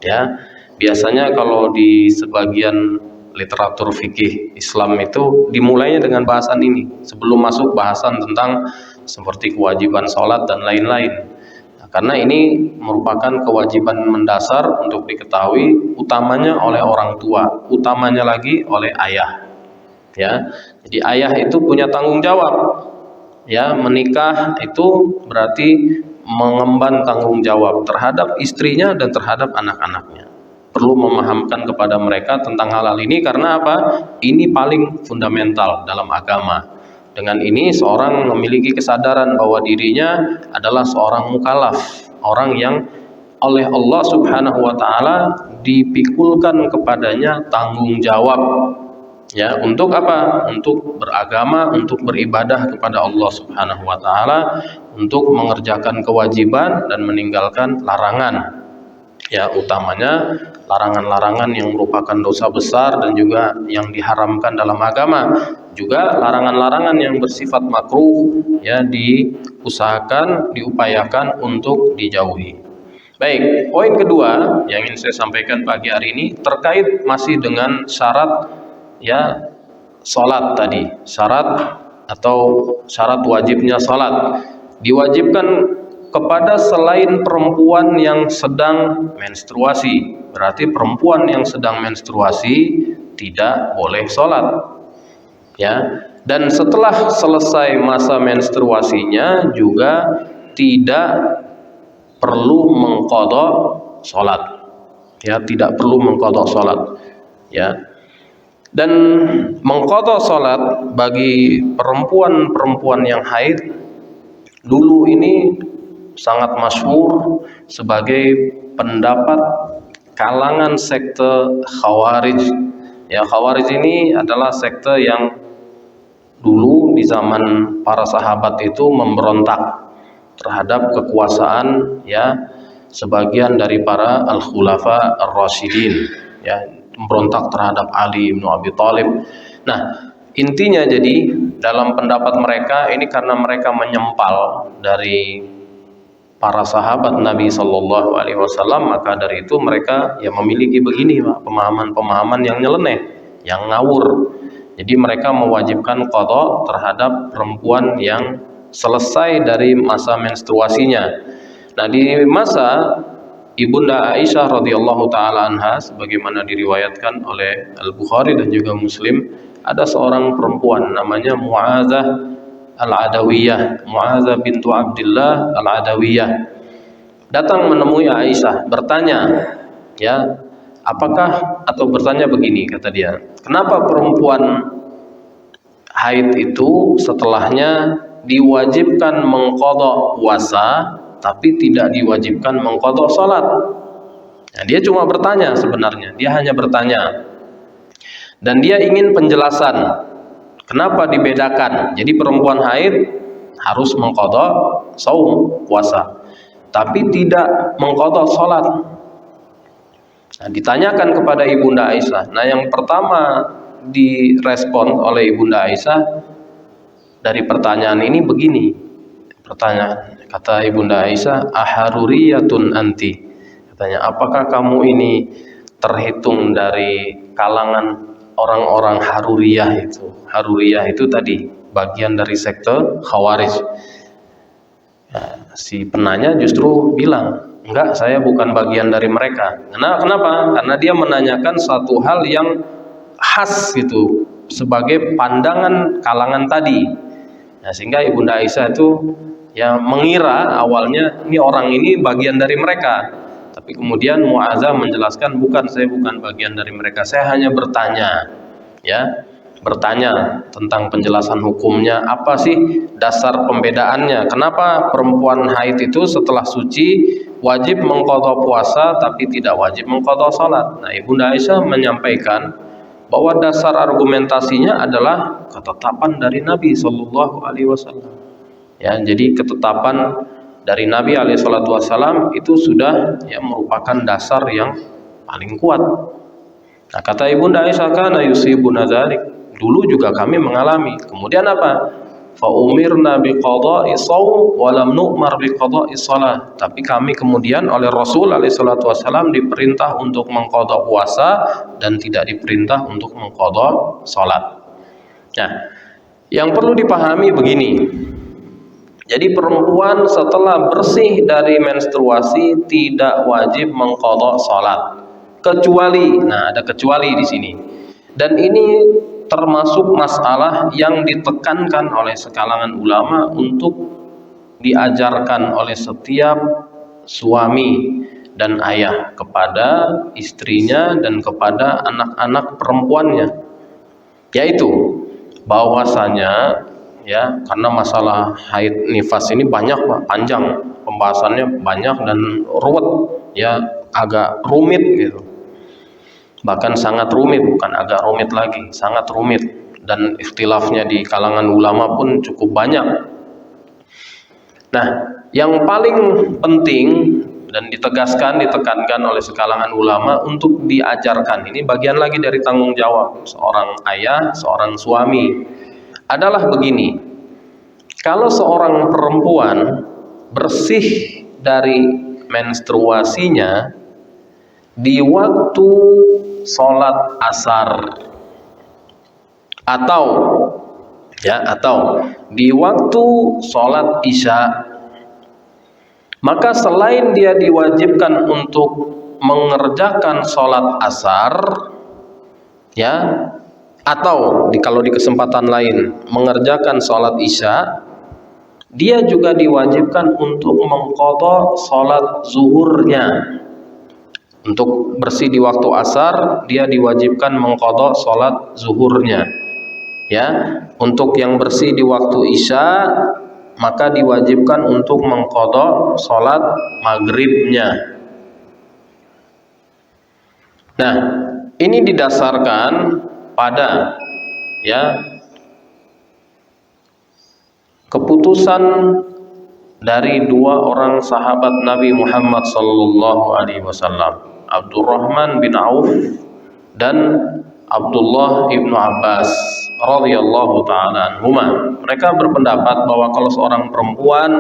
ya. Biasanya kalau di sebagian literatur fikih Islam itu dimulainya dengan bahasan ini sebelum masuk bahasan tentang seperti kewajiban sholat dan lain-lain. Nah, karena ini merupakan kewajiban mendasar untuk diketahui, utamanya oleh orang tua, utamanya lagi oleh ayah. Ya, jadi ayah itu punya tanggung jawab. Ya, menikah itu berarti mengemban tanggung jawab terhadap istrinya dan terhadap anak-anaknya. Perlu memahamkan kepada mereka tentang hal-hal ini karena apa? Ini paling fundamental dalam agama. Dengan ini seorang memiliki kesadaran bahwa dirinya adalah seorang mukallaf, orang yang oleh Allah Subhanahu wa taala dipikulkan kepadanya tanggung jawab. Ya, untuk apa? Untuk beragama, untuk beribadah kepada Allah Subhanahu wa taala, untuk mengerjakan kewajiban dan meninggalkan larangan. Ya, utamanya larangan-larangan yang merupakan dosa besar dan juga yang diharamkan dalam agama, juga larangan-larangan yang bersifat makruh, ya, diusahakan, diupayakan untuk dijauhi. Baik, poin kedua yang ingin saya sampaikan pagi hari ini terkait masih dengan syarat, ya, sholat tadi, syarat atau syarat wajibnya sholat. Diwajibkan kepada selain perempuan yang sedang menstruasi. Berarti perempuan yang sedang menstruasi tidak boleh sholat. Ya, dan setelah selesai masa menstruasinya juga tidak perlu mengqadha sholat. Ya, tidak perlu mengqadha sholat. Ya. Dan mengqadha sholat bagi perempuan-perempuan yang haid dulu ini sangat masyhur sebagai pendapat kalangan sekte Khawarij. Ya, Khawarij ini adalah sekte yang dulu di zaman para sahabat itu memberontak terhadap kekuasaan, ya, sebagian dari para al-khulafa ar-rasyidin, ya, memberontak terhadap Ali bin Abi Thalib. Nah, intinya jadi dalam pendapat mereka ini karena mereka menyempal dari para sahabat Nabi Shallallahu Alaihi Wasallam, maka dari itu mereka ya memiliki begini Pak, pemahaman-pemahaman yang nyeleneh, yang ngawur. Jadi mereka mewajibkan qadha terhadap perempuan yang selesai dari masa menstruasinya. Nah, di masa Ibunda Aisyah radhiyallahu taala anha, sebagaimana diriwayatkan oleh Al-Bukhari dan juga Muslim, ada seorang perempuan namanya Mu'adzah Al-Adawiyah, Mu'adzah bintu Abdullah Al-Adawiyah, datang menemui Aisyah, bertanya, ya, apakah, atau bertanya begini, kata dia, kenapa perempuan haid itu setelahnya diwajibkan mengqadha puasa tapi tidak diwajibkan mengqadha salat? Nah, dia cuma bertanya sebenarnya, dia hanya bertanya. Dan dia ingin penjelasan kenapa dibedakan. Jadi perempuan haid harus mengqadha saum, puasa, tapi tidak mengqadha salat. Nah, ditanyakan kepada Ibunda Aisyah. Nah, yang pertama direspon oleh Ibunda Aisyah dari pertanyaan ini begini. Pertanyaan, kata Ibunda Aisyah, aharuriyatun anti? Katanya, apakah kamu ini terhitung dari kalangan orang-orang Haruriyah itu? Haruriyah itu tadi bagian dari sekte Khawarij. Nah, si penanya justru bilang, enggak, saya bukan bagian dari mereka. Kenapa? Karena dia menanyakan satu hal yang khas gitu, sebagai pandangan kalangan tadi. Nah, sehingga Ibunda Aisyah itu ya mengira awalnya ini orang ini bagian dari mereka. Tapi kemudian Mu'adzah menjelaskan, bukan, saya bukan bagian dari mereka, saya hanya bertanya, ya, bertanya tentang penjelasan hukumnya, apa sih dasar pembedaannya, kenapa perempuan haid itu setelah suci wajib mengqadha puasa tapi tidak wajib mengqadha salat. Nah, Ibunda Aisyah menyampaikan bahwa dasar argumentasinya adalah ketetapan dari Nabi Shallallahu Alaihi Wasallam. Ya, jadi ketetapan dari Nabi Alaihi Wasallam itu sudah ya merupakan dasar yang paling kuat. Nah, kata Ibunda Aisyah, kana yusibuna dzalik. Dulu juga kami mengalami. Kemudian apa? Fa umirna biqada'i shaum wa lam nu'mar biqada'i shalah. Tapi kami kemudian oleh Rasul alaihi salatu wasallam diperintah untuk mengqada puasa dan tidak diperintah untuk mengqada salat. Nah, yang perlu dipahami begini. Jadi perempuan setelah bersih dari menstruasi tidak wajib mengqada salat. Kecuali, nah ada kecuali di sini. Dan ini termasuk masalah yang ditekankan oleh sekalangan ulama untuk diajarkan oleh setiap suami dan ayah kepada istrinya dan kepada anak-anak perempuannya, yaitu bahwasanya ya, karena masalah haid nifas ini banyak Pak, panjang pembahasannya, banyak dan ruwet ya, agak rumit gitu. Bahkan sangat rumit, bukan agak rumit lagi, sangat rumit, dan ikhtilafnya di kalangan ulama pun cukup banyak. Nah, yang paling penting dan ditekankan oleh sekalangan ulama untuk diajarkan, ini bagian lagi dari tanggung jawab seorang ayah, seorang suami, adalah begini. Kalau seorang perempuan bersih dari menstruasinya di waktu sholat asar atau di waktu sholat isya, maka selain dia diwajibkan untuk mengerjakan sholat asar ya, atau kalau di kesempatan lain mengerjakan sholat isya, dia juga diwajibkan untuk mengqadha sholat zuhurnya. Untuk bersih di waktu asar, dia diwajibkan mengqadha sholat zuhurnya. Ya, untuk yang bersih di waktu isya, maka diwajibkan untuk mengqadha sholat maghribnya. Nah, ini didasarkan pada ya keputusan dari dua orang sahabat Nabi Muhammad sallallahu alaihi wasallam, Abdurrahman bin Auf dan Abdullah ibnu Abbas radhiyallahu taala anhuma. Mereka berpendapat bahwa kalau seorang perempuan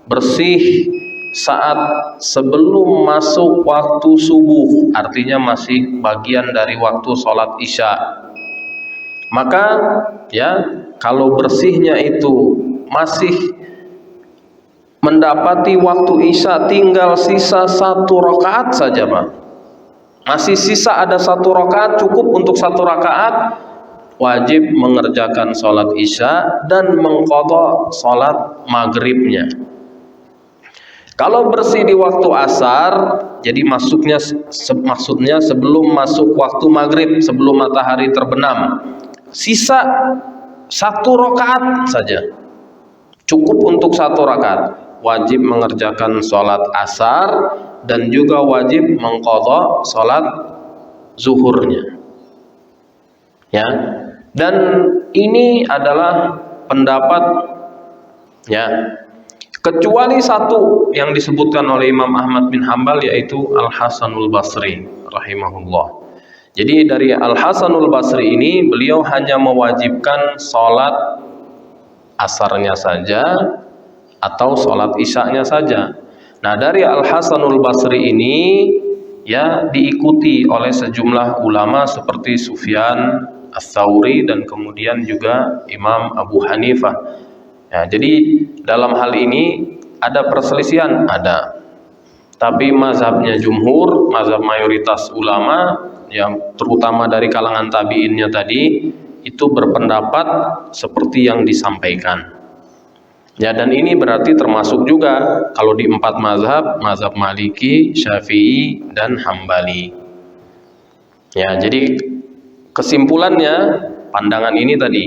bersih saat sebelum masuk waktu subuh, artinya masih bagian dari waktu sholat isya, maka ya kalau bersihnya itu masih mendapati waktu isya tinggal sisa 1 rakaat saja Pak, masih sisa ada 1 rakaat, cukup untuk 1 rakaat, wajib mengerjakan sholat isya dan mengqadha sholat maghribnya. Kalau bersih di waktu asar, jadi maksudnya sebelum masuk waktu maghrib, sebelum matahari terbenam, sisa 1 rakaat saja, cukup untuk 1 rakaat, wajib mengerjakan sholat asar dan juga wajib mengqadha sholat zuhurnya. Ya, dan ini adalah pendapat ya, kecuali satu yang disebutkan oleh Imam Ahmad bin Hanbal, yaitu Al-Hasanul Basri rahimahullah. Jadi dari Al-Hasanul Basri ini, beliau hanya mewajibkan sholat asarnya saja atau sholat isya'nya saja. Nah, dari Al-Hasanul Basri ini ya diikuti oleh sejumlah ulama seperti Sufyan Ats-Tsauri dan kemudian juga Imam Abu Hanifah. Ya, jadi dalam hal ini ada perselisihan, ada. Tapi mazhabnya jumhur, mazhab mayoritas ulama yang terutama dari kalangan tabi'innya tadi, itu berpendapat seperti yang disampaikan. Ya, dan ini berarti termasuk juga kalau di 4 mazhab, mazhab Maliki, Syafi'i, dan Hambali. Ya, jadi kesimpulannya, pandangan ini tadi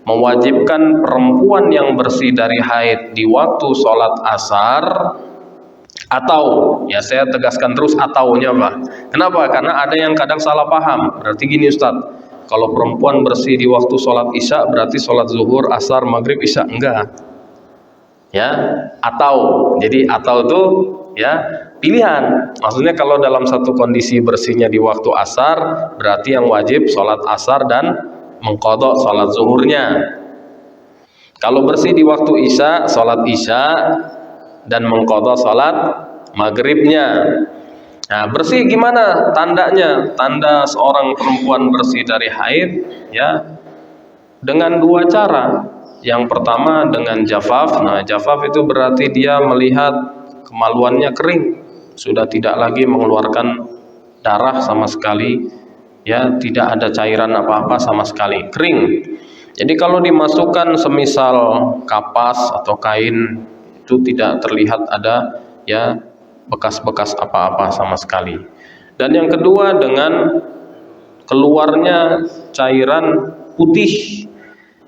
mewajibkan perempuan yang bersih dari haid di waktu sholat asar Atau, ya saya tegaskan terus ataunya Pak. Kenapa? Karena ada yang kadang salah paham. Berarti gini Ustadz, kalau perempuan bersih di waktu sholat isya berarti sholat zuhur, asar, maghrib, isya. Enggak. Ya, atau. Jadi atau itu ya pilihan. Maksudnya kalau dalam satu kondisi bersihnya di waktu asar, berarti yang wajib sholat asar dan mengqadha sholat zuhurnya. Kalau bersih di waktu isya, sholat isya dan mengqadha sholat maghribnya. Nah, bersih gimana tandanya? Tanda seorang perempuan bersih dari haid ya dengan dua cara. Yang pertama dengan jafaf. Nah, jafaf itu berarti dia melihat kemaluannya kering, sudah tidak lagi mengeluarkan darah sama sekali, ya tidak ada cairan apa-apa sama sekali, kering. Jadi kalau dimasukkan semisal kapas atau kain itu tidak terlihat ada ya bekas-bekas apa-apa sama sekali. Dan yang kedua dengan keluarnya cairan putih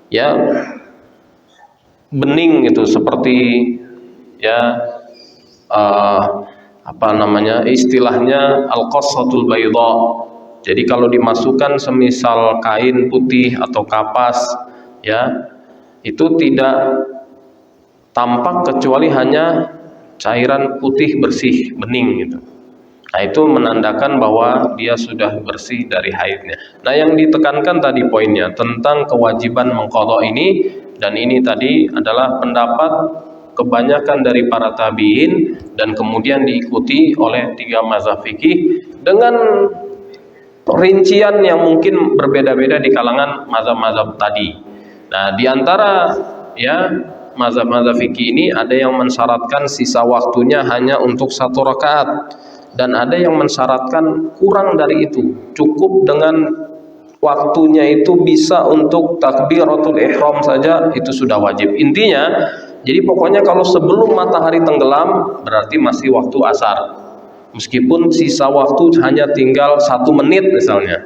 ya bening itu seperti ya apa namanya istilahnya al-qassatul bayda. Jadi kalau dimasukkan semisal kain putih atau kapas ya itu tidak tampak kecuali hanya cairan putih bersih bening gitu. Nah itu menandakan bahwa dia sudah bersih dari haidnya. Nah yang ditekankan tadi poinnya tentang kewajiban mengqadha ini, dan ini tadi adalah pendapat kebanyakan dari para tabi'in dan kemudian diikuti oleh 3 mazhab fikih dengan rincian yang mungkin berbeda-beda di kalangan mazhab-mazhab tadi. Nah, di antara ya mazhab-mazhab fikih ini ada yang mensyaratkan sisa waktunya hanya untuk 1 rakaat dan ada yang mensyaratkan kurang dari itu. Cukup dengan waktunya itu bisa untuk takbiratul ihram saja itu sudah wajib. Intinya, jadi pokoknya kalau sebelum matahari tenggelam berarti masih waktu asar. Meskipun sisa waktu hanya tinggal 1 menit misalnya,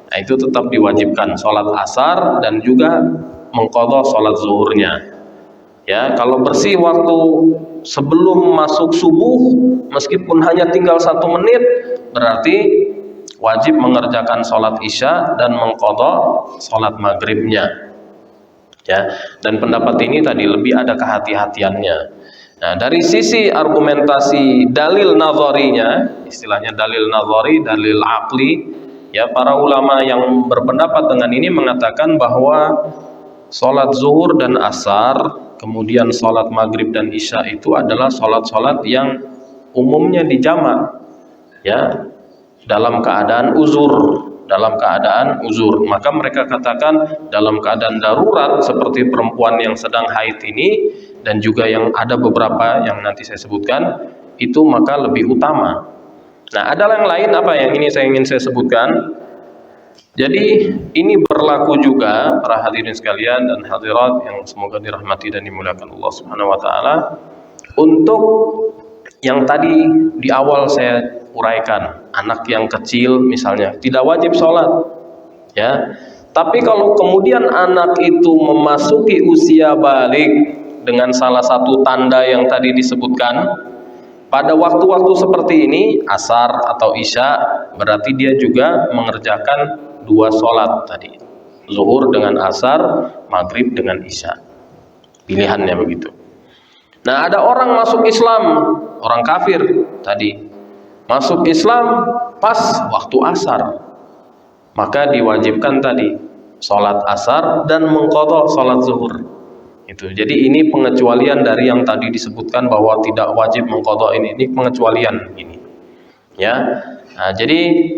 nah itu tetap diwajibkan sholat asar dan juga mengqadha sholat zuhurnya. Ya, kalau bersih waktu sebelum masuk subuh, meskipun hanya tinggal 1 menit, berarti wajib mengerjakan sholat isya dan mengqadha sholat maghribnya. Ya, dan pendapat ini tadi lebih ada kehati-hatiannya. Nah, dari sisi argumentasi dalil nazarinya, istilahnya dalil nazari, dalil aqli, ya para ulama yang berpendapat dengan ini mengatakan bahwa sholat zuhur dan asar, kemudian sholat maghrib dan isya itu adalah sholat-sholat yang umumnya dijamak, ya dalam keadaan uzur. Maka mereka katakan dalam keadaan darurat seperti perempuan yang sedang haid ini dan juga yang ada beberapa yang nanti saya sebutkan itu maka lebih utama. Nah, ada yang lain apa yang ini ingin saya sebutkan. Jadi ini berlaku juga para hadirin sekalian dan hadirat yang semoga dirahmati dan dimuliakan Allah Subhanahu wa taala untuk yang tadi di awal saya uraikan, anak yang kecil misalnya tidak wajib sholat ya, tapi kalau kemudian anak itu memasuki usia balik dengan salah satu tanda yang tadi disebutkan pada waktu-waktu seperti ini asar atau isya, berarti dia juga mengerjakan 2 sholat tadi, zuhur dengan asar, maghrib dengan isya, pilihannya begitu. Nah, ada orang masuk Islam, orang kafir tadi masuk Islam pas waktu asar, maka diwajibkan tadi sholat asar dan mengqadha sholat zuhur. Itu. Jadi ini pengecualian dari yang tadi disebutkan bahwa tidak wajib mengqadha ini pengecualian ini. Ya. Nah, jadi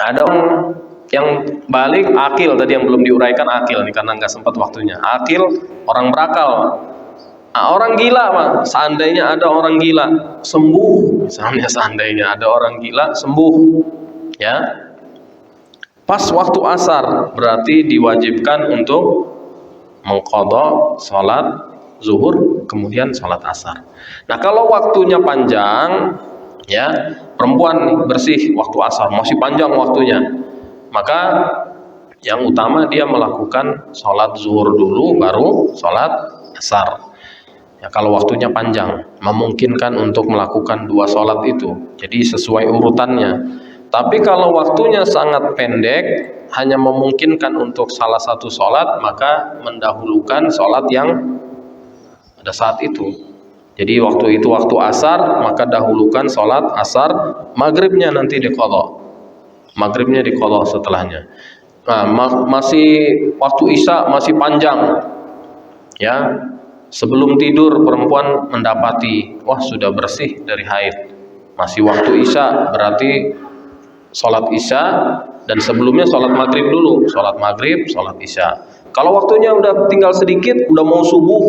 ada orang yang balik akil tadi yang belum diuraikan akil nih karena nggak sempat waktunya. Akil orang berakal. Nah, orang gila Pak, seandainya ada orang gila sembuh, misalnya seandainya ada orang gila sembuh, ya, pas waktu asar berarti diwajibkan untuk mengqadha sholat zuhur kemudian sholat asar. Nah kalau waktunya panjang, ya perempuan bersih waktu asar masih panjang waktunya, maka yang utama dia melakukan sholat zuhur dulu baru sholat asar. Ya, kalau waktunya panjang, memungkinkan untuk melakukan 2 sholat itu. Jadi sesuai urutannya. Tapi kalau waktunya sangat pendek, hanya memungkinkan untuk salah satu sholat, maka mendahulukan sholat yang ada saat itu. Jadi waktu itu waktu asar, maka dahulukan sholat asar, maghribnya nanti diqadha. Maghribnya diqadha setelahnya. Nah, masih waktu isya masih panjang, ya. Sebelum tidur perempuan mendapati, wah sudah bersih dari haid. Masih waktu isya, berarti sholat isya, dan sebelumnya sholat maghrib dulu. Sholat maghrib, sholat isya. Kalau waktunya udah tinggal sedikit, udah mau subuh,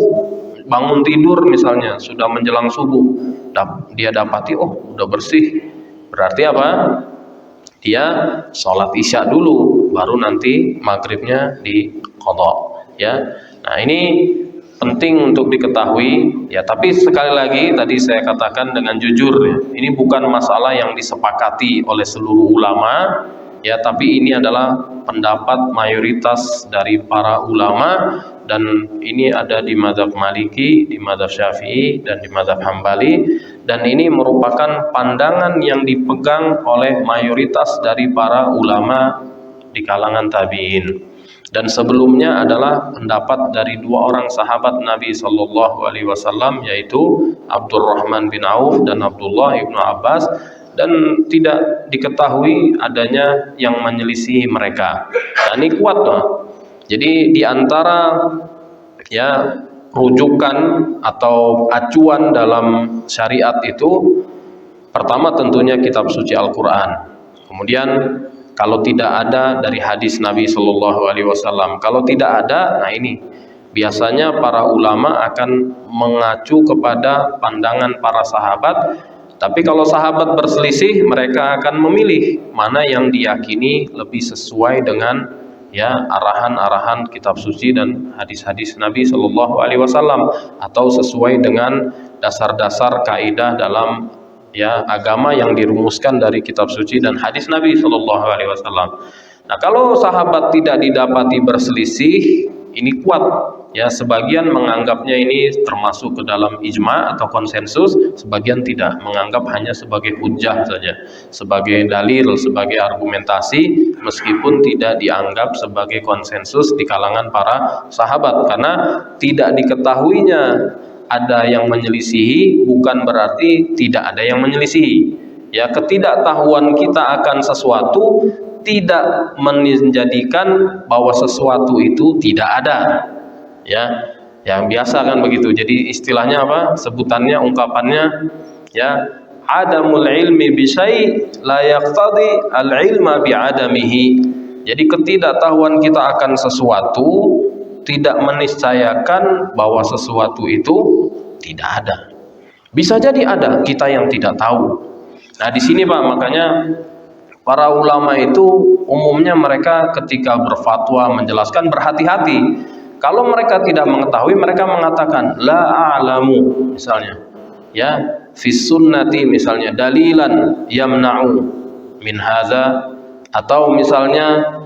bangun tidur misalnya, sudah menjelang subuh, dia dapati, oh udah bersih. Berarti apa? Dia sholat isya dulu, baru nanti maghribnya diqadha, ya. Nah, ini penting untuk diketahui, ya. Tapi sekali lagi tadi saya katakan dengan jujur, ya, ini bukan masalah yang disepakati oleh seluruh ulama, ya, tapi ini adalah pendapat mayoritas dari para ulama, dan ini ada di mazhab Maliki, di mazhab Syafi'i, dan di mazhab Hambali, dan ini merupakan pandangan yang dipegang oleh mayoritas dari para ulama di kalangan tabi'in. Dan sebelumnya adalah pendapat dari 2 orang sahabat Nabi Shallallahu Alaihi Wasallam, yaitu Abdurrahman bin Auf dan Abdullah ibnu Abbas, dan tidak diketahui adanya yang menyelisihi mereka. Nah, ini kuat, tuh. Jadi di antara, ya, rujukan atau acuan dalam syariat itu, pertama tentunya kitab suci Al-Quran. Kemudian kalau tidak ada dari hadis Nabi Shallallahu Alaihi Wasallam, kalau tidak ada, nah ini biasanya para ulama akan mengacu kepada pandangan para sahabat. Tapi kalau sahabat berselisih, mereka akan memilih mana yang diyakini lebih sesuai dengan, ya, arahan-arahan kitab suci dan hadis-hadis Nabi Shallallahu Alaihi Wasallam, atau sesuai dengan dasar-dasar kaidah dalam, ya, agama yang dirumuskan dari kitab suci dan hadis Nabi Shallallahu Alaihi Wasallam. Nah, kalau sahabat tidak didapati berselisih, ini kuat, ya. Sebagian menganggapnya ini termasuk ke dalam ijma atau konsensus, sebagian tidak, menganggap hanya sebagai hujjah saja, sebagai dalil, sebagai argumentasi, meskipun tidak dianggap sebagai konsensus di kalangan para sahabat, karena tidak diketahuinya ada yang menyelisihi bukan berarti tidak ada yang menyelisihi. Ya, ketidaktahuan kita akan sesuatu tidak menjadikan bahwa sesuatu itu tidak ada. Ya, yang biasa kan begitu. Jadi istilahnya apa? Sebutannya, ungkapannya, ya, adamul ilmi bi syai' la yaqtadi al-ilma bi adamihi. Jadi ketidaktahuan kita akan sesuatu tidak meniscayakan bahwa sesuatu itu tidak ada. Bisa jadi ada, kita yang tidak tahu. Nah, di sini, Pak, makanya para ulama itu umumnya mereka ketika berfatwa menjelaskan berhati-hati. Kalau mereka tidak mengetahui, mereka mengatakan la a'lamu, misalnya, ya, fi sunnati, misalnya, dalilan yamna'u min hadza, atau misalnya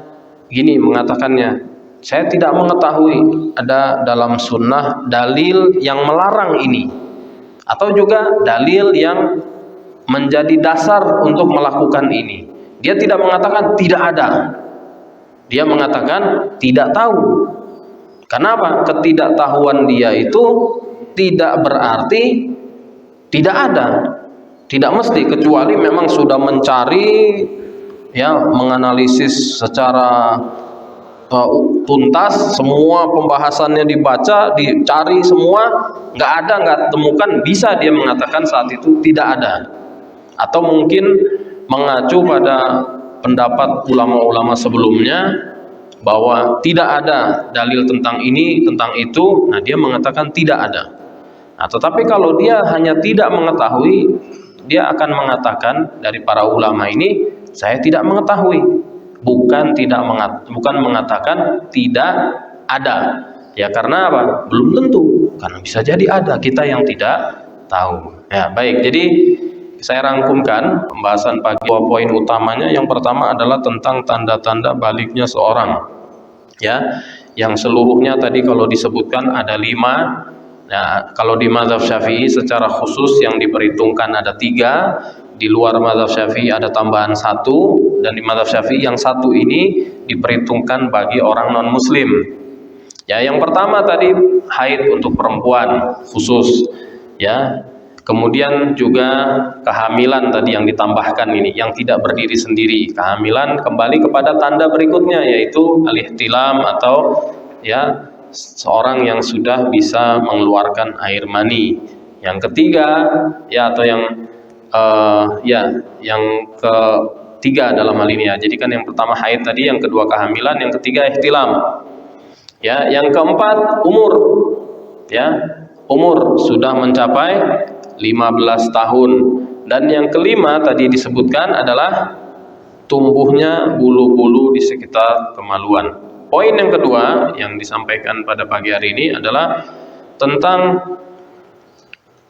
gini mengatakannya, saya tidak mengetahui ada dalam sunnah dalil yang melarang ini, atau juga dalil yang menjadi dasar untuk melakukan ini. Dia tidak mengatakan tidak ada, dia mengatakan tidak tahu. Kenapa? Ketidaktahuan dia itu tidak berarti tidak ada, tidak mesti, kecuali memang sudah mencari, ya, menganalisis secara tuntas, semua pembahasannya dibaca, dicari semua, nggak ada, nggak temukan, bisa dia mengatakan saat itu tidak ada. Atau mungkin mengacu pada pendapat ulama-ulama sebelumnya bahwa tidak ada dalil tentang ini, tentang itu, nah dia mengatakan tidak ada. Nah, tetapi kalau dia hanya tidak mengetahui, dia akan mengatakan dari para ulama ini, saya tidak mengetahui, bukan mengatakan tidak ada. Ya, karena apa? Belum tentu, karena bisa jadi ada, kita yang tidak tahu. Ya, baik. Jadi saya rangkumkan pembahasan pagi, 2 poin utamanya. Yang pertama adalah tentang tanda-tanda baliknya seorang, ya, yang seluruhnya tadi kalau disebutkan ada 5, Nah, kalau di mazhab Syafi'i secara khusus yang diperhitungkan ada 3, di luar mazhab Syafi'i ada tambahan 1, dan di mazhab Syafi'i yang 1 ini diperhitungkan bagi orang non muslim. Ya, yang pertama tadi haid untuk perempuan khusus, ya. Kemudian juga kehamilan tadi yang ditambahkan ini, yang tidak berdiri sendiri. Kehamilan kembali kepada tanda berikutnya, yaitu al-ihtilam atau ya seorang yang sudah bisa mengeluarkan air mani. Yang ketiga ya atau yang ketiga dalam hal ini ya. Jadi kan yang pertama haid tadi, yang kedua kehamilan, yang ketiga ihtilam. Ya, yang keempat umur. Ya, umur sudah mencapai 15 tahun. Dan yang kelima tadi disebutkan adalah tumbuhnya bulu-bulu di sekitar kemaluan. Poin yang kedua yang disampaikan pada pagi hari ini adalah tentang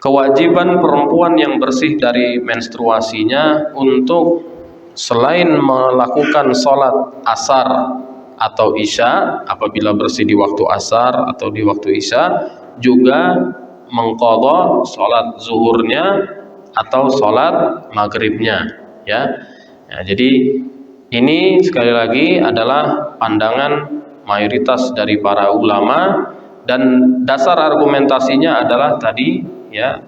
kewajiban perempuan yang bersih dari menstruasinya untuk selain melakukan sholat asar atau isya, apabila bersih di waktu asar atau di waktu isya, juga mengqadha sholat zuhurnya atau sholat maghribnya, ya. Nah, jadi ini sekali lagi adalah pandangan mayoritas dari para ulama, dan dasar argumentasinya adalah tadi ya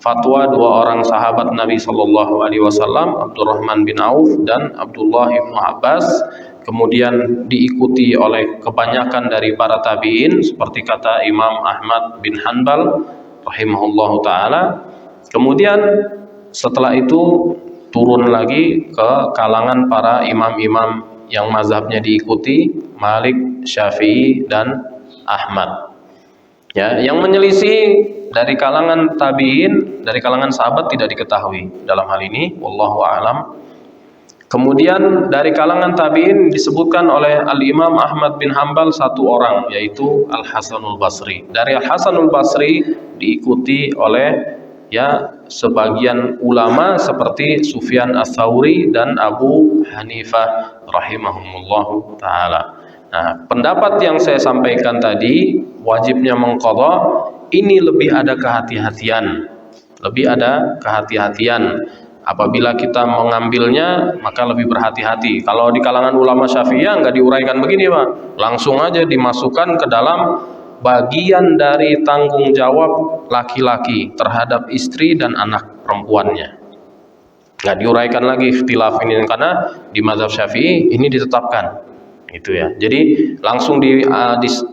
fatwa 2 orang sahabat Nabi Shallallahu Alaihi Wasallam, Abdurrahman bin Auf dan Abdullah bin Abbas, kemudian diikuti oleh kebanyakan dari para tabi'in seperti kata Imam Ahmad bin Hanbal rahimahullahu taala. Kemudian setelah itu turun lagi ke kalangan para imam-imam yang mazhabnya diikuti, Malik, Syafi'i dan Ahmad. Ya, yang menyelisih dari kalangan tabi'in, dari kalangan sahabat tidak diketahui dalam hal ini, wallahu a'lam. Kemudian dari kalangan tabi'in disebutkan oleh Al-Imam Ahmad bin Hanbal 1 orang, yaitu Al-Hasanul Basri. Dari Al-Hasanul Basri diikuti oleh ya sebagian ulama seperti Sufyan Ats-Tsauri dan Abu Hanifah rahimahumullahu taala. Nah, pendapat yang saya sampaikan tadi, wajibnya mengqadha, ini lebih ada kehati-hatian. Lebih ada kehati-hatian. Apabila kita mengambilnya, maka lebih berhati-hati. Kalau di kalangan ulama Syafi'iyah nggak diuraikan begini, Pak. Langsung aja dimasukkan ke dalam bagian dari tanggung jawab laki-laki terhadap istri dan anak perempuannya. Nggak diuraikan lagi ikhtilaf ini, karena di mazhab Syafi'i ini ditetapkan. Itu ya. Jadi langsung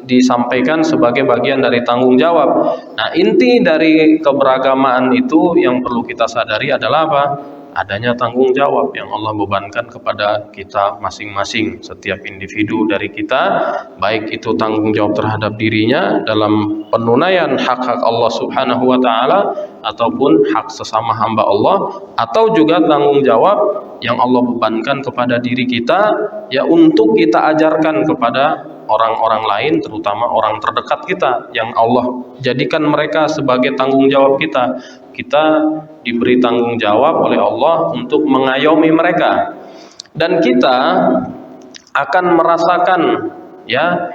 disampaikan sebagai bagian dari tanggung jawab. Nah, inti dari keberagamaan itu yang perlu kita sadari adalah apa? Adanya tanggung jawab yang Allah bebankan kepada kita masing-masing, setiap individu dari kita, baik itu tanggung jawab terhadap dirinya dalam penunaian hak-hak Allah Subhanahu wa taala ataupun hak sesama hamba Allah, atau juga tanggung jawab yang Allah bebankan kepada diri kita ya untuk kita ajarkan kepada orang-orang lain, terutama orang terdekat kita yang Allah jadikan mereka sebagai tanggung jawab kita. Kita diberi tanggung jawab oleh Allah untuk mengayomi mereka, dan kita akan merasakan ya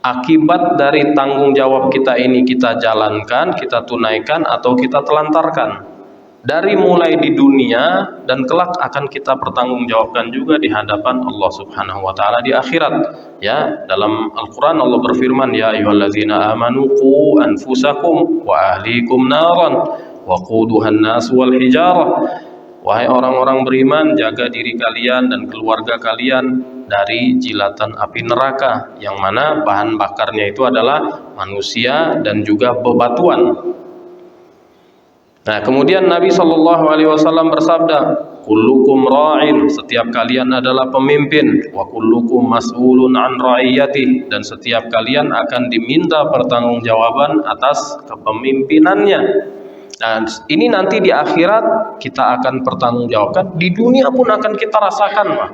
akibat dari tanggung jawab kita ini, kita jalankan, kita tunaikan atau kita telantarkan. Dari mulai di dunia, dan kelak akan kita pertanggungjawabkan juga di hadapan Allah Subhanahu wa taala di akhirat. Ya, dalam Al-Qur'an Allah berfirman, ya ayyuhallazina amanu qu anfusakum wa ahlikum naran waquduhan nas wal hijarah. Wahai orang-orang beriman, jaga diri kalian dan keluarga kalian dari jilatan api neraka, yang mana bahan bakarnya itu adalah manusia dan juga bebatuan. Nah, kemudian Nabi Shallallahu Alaihi Wasallam bersabda, kullukum ra'in, setiap kalian adalah pemimpin, wa kullukum mas'ulun an ra'iyati, dan setiap kalian akan diminta pertanggungjawaban atas kepemimpinannya. Nah, ini nanti di akhirat kita akan pertanggungjawabkan, di dunia pun akan kita rasakan, Pak.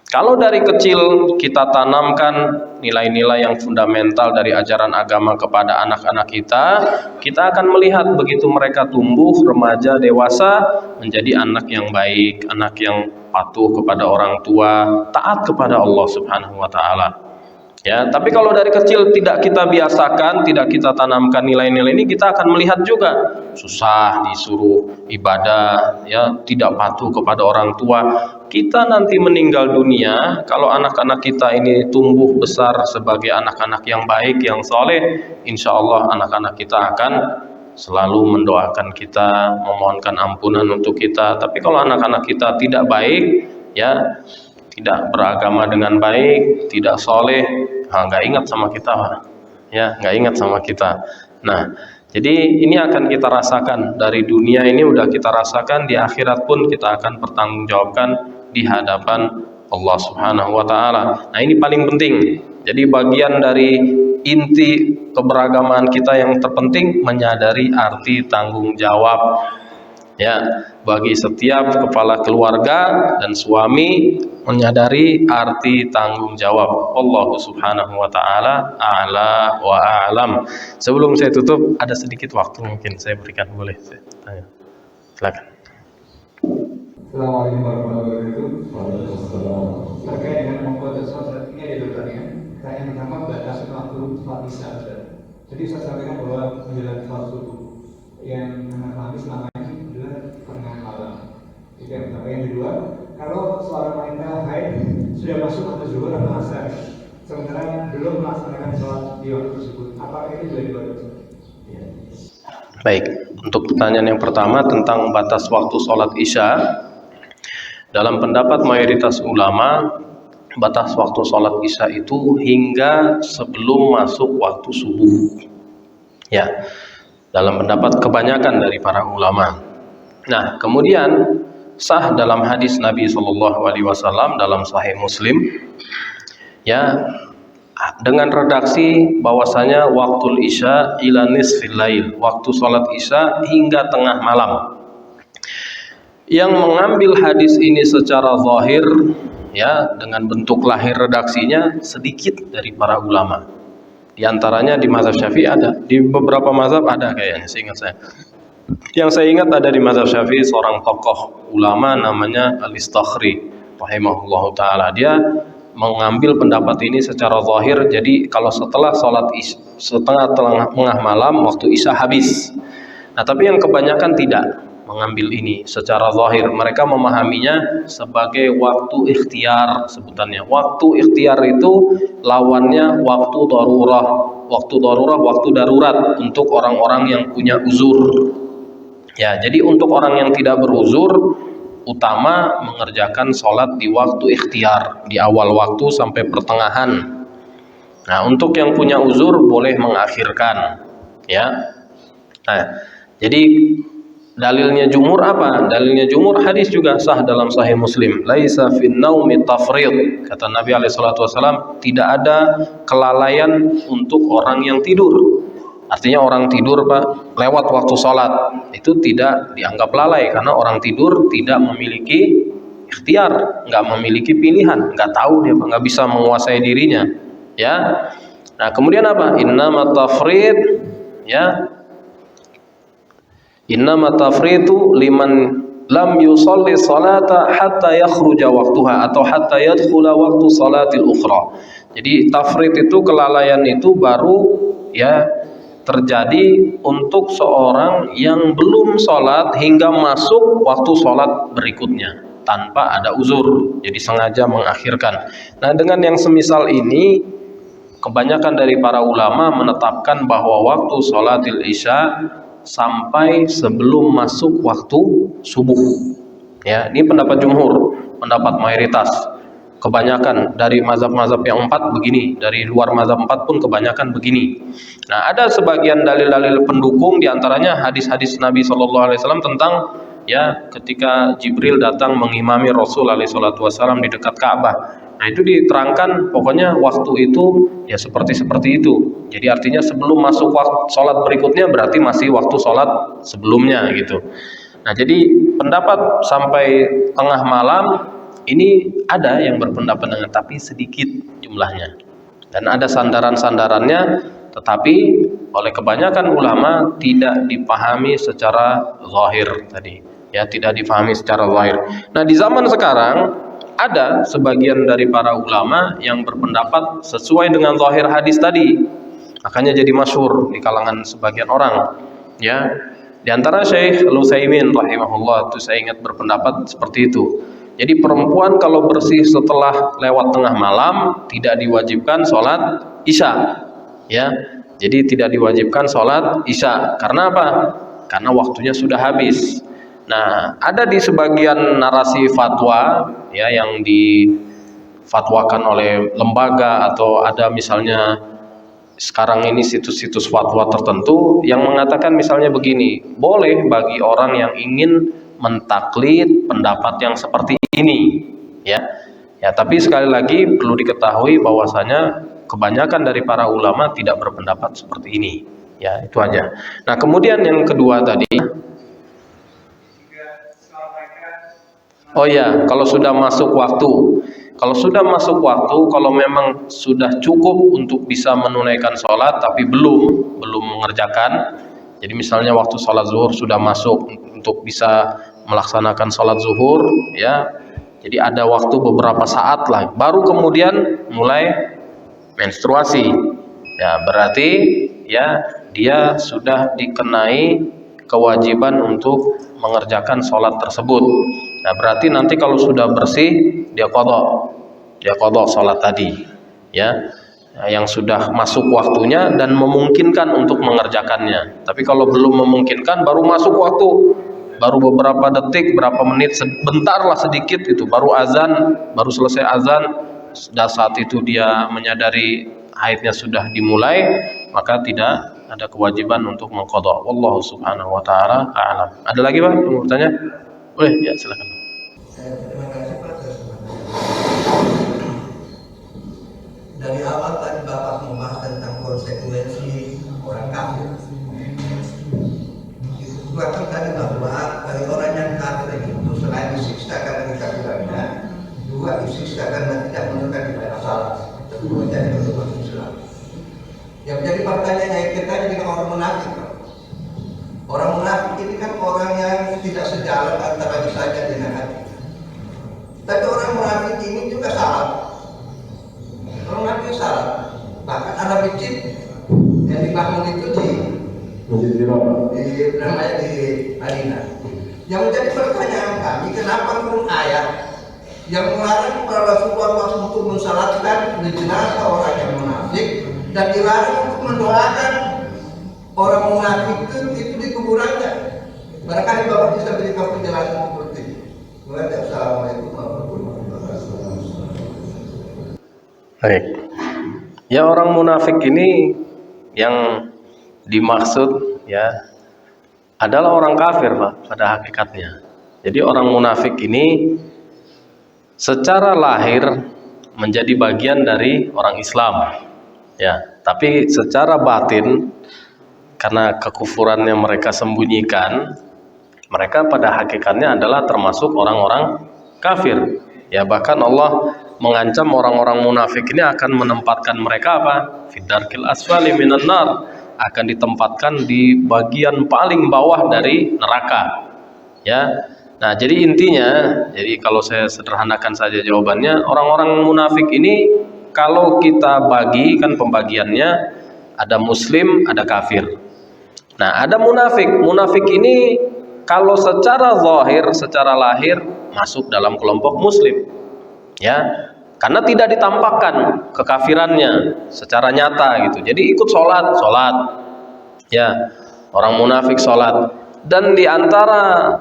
Kalau dari kecil kita tanamkan nilai-nilai yang fundamental dari ajaran agama kepada anak-anak kita akan melihat begitu mereka tumbuh, remaja, dewasa, menjadi anak yang baik, anak yang patuh kepada orang tua, taat kepada Allah Subhanahu wa taala. Ya, tapi kalau dari kecil tidak kita biasakan, tidak kita tanamkan nilai-nilai ini, kita akan melihat juga susah disuruh ibadah, ya, tidak patuh kepada orang tua. Kita nanti meninggal dunia, kalau anak-anak kita ini tumbuh besar sebagai anak-anak yang baik, yang soleh, insya Allah anak-anak kita akan selalu mendoakan kita, memohonkan ampunan untuk kita. Tapi kalau anak-anak kita tidak baik, ya, tidak beragama dengan baik, tidak soleh, nggak ingat sama kita, Pak. Ya, nggak ingat sama kita. Nah, jadi ini akan kita rasakan dari dunia ini, udah kita rasakan, di akhirat pun kita akan pertanggungjawabkan di hadapan Allah Subhanahu wa Ta'ala. Nah, ini paling penting. Jadi bagian dari inti keberagaman kita yang terpenting menyadari arti tanggung jawab. Ya, bagi setiap kepala keluarga dan suami menyadari arti tanggung jawab. Allah Subhanahu wa Ta'ala a'la wa a'lam. Sebelum saya tutup, ada sedikit waktu mungkin saya berikan, boleh saya tanya? Silakan. Assalamualaikum warahmatullahi wabarakatuh. Terkait dengan membuat sholat ini ada dua pertanyaan. Yang pertama, batas waktu sholat isya. Jadi saya sampaikan bahwa menjelang sholat subuh yang anak kami selama ini adalah tengah malam. Itu yang pertama. Yang kedua, kalau seorang wanita haid sudah masuk waktu zuhur atau asar, sementara belum melaksanakan sholat di waktu tersebut, apakah itu juga dibolehkan? Ya. Baik, untuk pertanyaan yang pertama tentang batas waktu sholat isya, dalam pendapat mayoritas ulama, batas waktu sholat isya itu hingga sebelum masuk waktu subuh. Ya, dalam pendapat kebanyakan dari para ulama. Nah, kemudian sah dalam hadis Nabi SAW dalam Sahih Muslim, ya, dengan redaksi bahwasanya waktu isya ila nisfil lail, waktu sholat isya hingga tengah malam. Yang mengambil hadis ini secara zahir, ya, dengan bentuk lahir redaksinya sedikit dari para ulama. Di antaranya di mazhab Syafi'i ada, di beberapa mazhab ada kayaknya, seingat saya. Yang saya ingat ada di mazhab Syafi'i seorang tokoh ulama namanya Al-Istakhri rahimahullahu taala. Dia mengambil pendapat ini secara zahir. Jadi kalau setelah sholat setengah tengah malam waktu isya habis. Nah, tapi yang kebanyakan tidak mengambil ini secara zahir. Mereka memahaminya sebagai waktu ikhtiar sebutannya. Waktu ikhtiar itu lawannya waktu darurah. Waktu darurah, waktu darurat untuk orang-orang yang punya uzur. Ya, jadi untuk orang yang tidak beruzur, utama mengerjakan sholat di waktu ikhtiar, di awal waktu sampai pertengahan. Nah, untuk yang punya uzur boleh mengakhirkan, ya. Nah, jadi dalilnya jumhur apa? Dalilnya jumhur hadis juga sah dalam Sahih Muslim. Laisa fin naumi tafrid. Kata Nabi SAW, tidak ada kelalaian untuk orang yang tidur. Artinya orang tidur, Pak, lewat waktu sholat, itu tidak dianggap lalai, karena orang tidur tidak memiliki ikhtiar, nggak memiliki pilihan, nggak tahu dia, nggak bisa menguasai dirinya, ya. Nah, kemudian apa? Innama tafrid, ya. Innama tafridu liman lam yusalli salata hatta yakhruja waktuha atau hatta yadkhula waktu salatil ukhra. Jadi tafrid itu, kelalaian itu baru, ya, terjadi untuk seorang yang belum sholat hingga masuk waktu sholat berikutnya tanpa ada uzur, jadi sengaja mengakhirkan. Nah, dengan yang semisal ini, kebanyakan dari para ulama menetapkan bahwa waktu sholatil isya sampai sebelum masuk waktu subuh. Ya, ini pendapat jumhur, pendapat mayoritas. Kebanyakan dari mazhab-mazhab yang 4 begini, dari luar mazhab 4 pun kebanyakan begini. Nah, ada sebagian dalil-dalil pendukung, diantaranya hadis-hadis Nabi SAW tentang, ya, ketika Jibril datang mengimami Rasul SAW di dekat Ka'bah. Nah, itu diterangkan pokoknya waktu itu ya seperti itu. Jadi artinya sebelum masuk waktu sholat berikutnya berarti masih waktu sholat sebelumnya gitu. Nah, jadi pendapat sampai tengah malam ini ada yang berpendapat dengan, tapi sedikit jumlahnya. Dan ada sandaran-sandarannya, tetapi oleh kebanyakan ulama tidak dipahami secara zahir tadi. Ya, tidak dipahami secara zahir. Nah, di zaman sekarang ada sebagian dari para ulama yang berpendapat sesuai dengan zahir hadis tadi, makanya jadi masyhur di kalangan sebagian orang, ya. Di antara Syekh Al-Utsaimin rahimahullah itu saya ingat berpendapat seperti itu. Jadi perempuan kalau bersih setelah lewat tengah malam tidak diwajibkan sholat isya, ya. Jadi tidak diwajibkan sholat isya. Karena apa? Karena waktunya sudah habis. Nah, ada di sebagian narasi fatwa, ya, yang difatwakan oleh lembaga atau ada misalnya sekarang ini situs-situs fatwa tertentu yang mengatakan misalnya begini, boleh bagi orang yang ingin mentaklid pendapat yang seperti ini, ya. Ya, tapi sekali lagi perlu diketahui bahwasanya kebanyakan dari para ulama tidak berpendapat seperti ini, ya, itu aja. Nah, kemudian yang kedua tadi, oh ya, kalau sudah masuk waktu, kalau memang sudah cukup untuk bisa menunaikan sholat tapi belum mengerjakan, jadi misalnya waktu sholat zuhur sudah masuk untuk bisa melaksanakan sholat zuhur, ya, jadi ada waktu beberapa saat lah, baru kemudian mulai menstruasi, ya, berarti ya dia sudah dikenai kewajiban untuk mengerjakan sholat tersebut. Nah, berarti nanti kalau sudah bersih dia qadha sholat tadi, ya, yang sudah masuk waktunya dan memungkinkan untuk mengerjakannya. Tapi kalau belum memungkinkan, baru masuk waktu, baru beberapa detik, berapa menit, sebentar lah sedikit itu, baru azan, baru selesai azan, dan saat itu dia menyadari haidnya sudah dimulai, maka tidak ada kewajiban untuk mengqadha. Wallahu subhanahu wa ta'ala a'lam. Ada lagi Pak yang mau bertanya? Boleh, ya silakan. Terima kasih Pak. Dari awal tadi Bapak membahas tentang konsekuensi orang kafir. Itu bahkan tadi bahwa bagi orang yang kafir itu selain disiksa karena kekafirannya, juga disiksa karena tidak menunaikan ibadah salat. Itu menjadi ketentuan Islam. Yang menjadi pertanyaan yang kita dengan orang munafik. Orang munafik ini kan orang yang tidak sejalan antara lisannya dengan hati. Tapi orang munafik ini juga salah. Orang munafik salah. Bahkan ada masjid yang dibangun itu di namanya di Madinah. Yang menjadi pertanyaan kami, kenapa turun ayat yang melarang para Rasulullah untuk mensalatkan jenazah orang yang munafik dan dilarang untuk mendoakan orang munafik itu di kuburannya. Barangkali Bapak bisa berikan penjelasan seperti ini. Assalamualaikum warahmatullahi wabarakatuh. Baik. Ya, orang munafik ini yang dimaksud, ya, adalah orang kafir Pak pada hakikatnya. Jadi orang munafik ini secara lahir menjadi bagian dari orang Islam, ya, tapi secara batin karena kekufuran yang mereka sembunyikan, mereka pada hakikatnya adalah termasuk orang-orang kafir. Ya, bahkan Allah mengancam orang-orang munafik ini akan menempatkan mereka apa? Fidarkil asfali minan nar, akan ditempatkan di bagian paling bawah dari neraka. Ya. Nah, jadi intinya, jadi kalau saya sederhanakan saja jawabannya, orang-orang munafik ini kalau kita bagikan pembagiannya, ada muslim, ada kafir. Nah, ada munafik. Munafik ini kalau secara zahir, secara lahir masuk dalam kelompok muslim. Ya, karena tidak ditampakkan kekafirannya secara nyata gitu. Jadi ikut sholat. Ya, orang munafik sholat. Dan di antara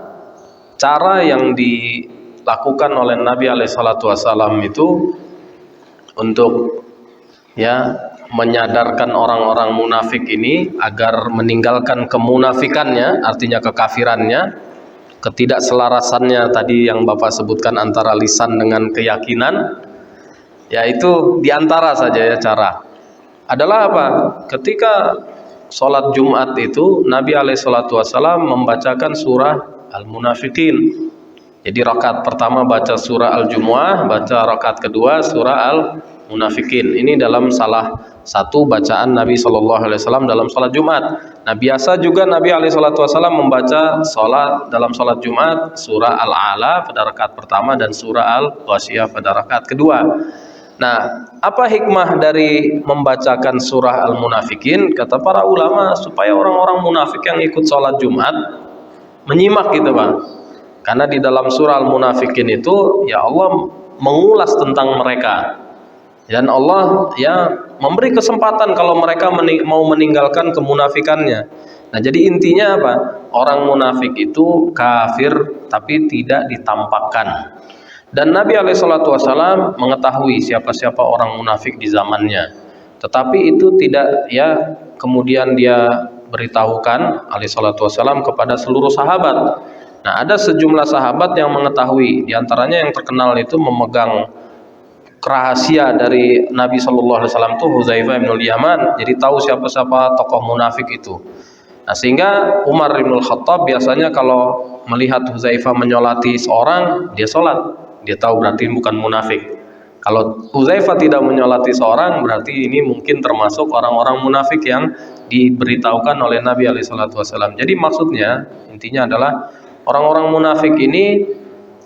cara yang dilakukan oleh Nabi SAW itu untuk, ya, menyadarkan orang-orang munafik ini agar meninggalkan kemunafikannya, artinya kekafirannya, ketidakselarasannya tadi yang Bapak sebutkan antara lisan dengan keyakinan, yaitu diantara saja ya cara adalah apa? Ketika sholat Jumat itu Nabi SAW membacakan surah Al-Munafiqin. Jadi rakaat pertama baca surah Al-Jumu'ah, baca rakaat kedua surah munafikin. Ini dalam salah satu bacaan Nabi SAW dalam sholat Jumat. Nah, biasa juga Nabi SAW membaca dalam sholat Jumat surah Al-A'la pada rakaat pertama dan surah Al-Ghasyiyah pada rakaat kedua. Nah, apa hikmah dari membacakan surah Al-Munafikin? Kata para ulama, supaya orang-orang munafik yang ikut sholat Jumat menyimak gitu Pak. Karena di dalam surah Al-Munafikin itu ya Allah mengulas tentang mereka. Dan Allah ya memberi kesempatan kalau mereka mau meninggalkan kemunafikannya. Nah, jadi intinya apa? Orang munafik itu kafir tapi tidak ditampakkan. Dan Nabi SAW mengetahui siapa-siapa orang munafik di zamannya. Tetapi itu tidak ya kemudian dia beritahukan SAW kepada seluruh sahabat. Nah, ada sejumlah sahabat yang mengetahui. Di antaranya yang terkenal itu memegang rahasia dari Nabi SAW itu Hudzaifah bin Yaman. Jadi tahu siapa-siapa tokoh munafik itu. Nah, sehingga Umar bin Khattab biasanya kalau melihat Hudzaifah menyolati seorang, dia sholat. Dia tahu berarti bukan munafik. Kalau Hudzaifah tidak menyolati seorang, berarti ini mungkin termasuk orang-orang munafik yang diberitahukan oleh Nabi SAW. Jadi maksudnya, intinya adalah orang-orang munafik ini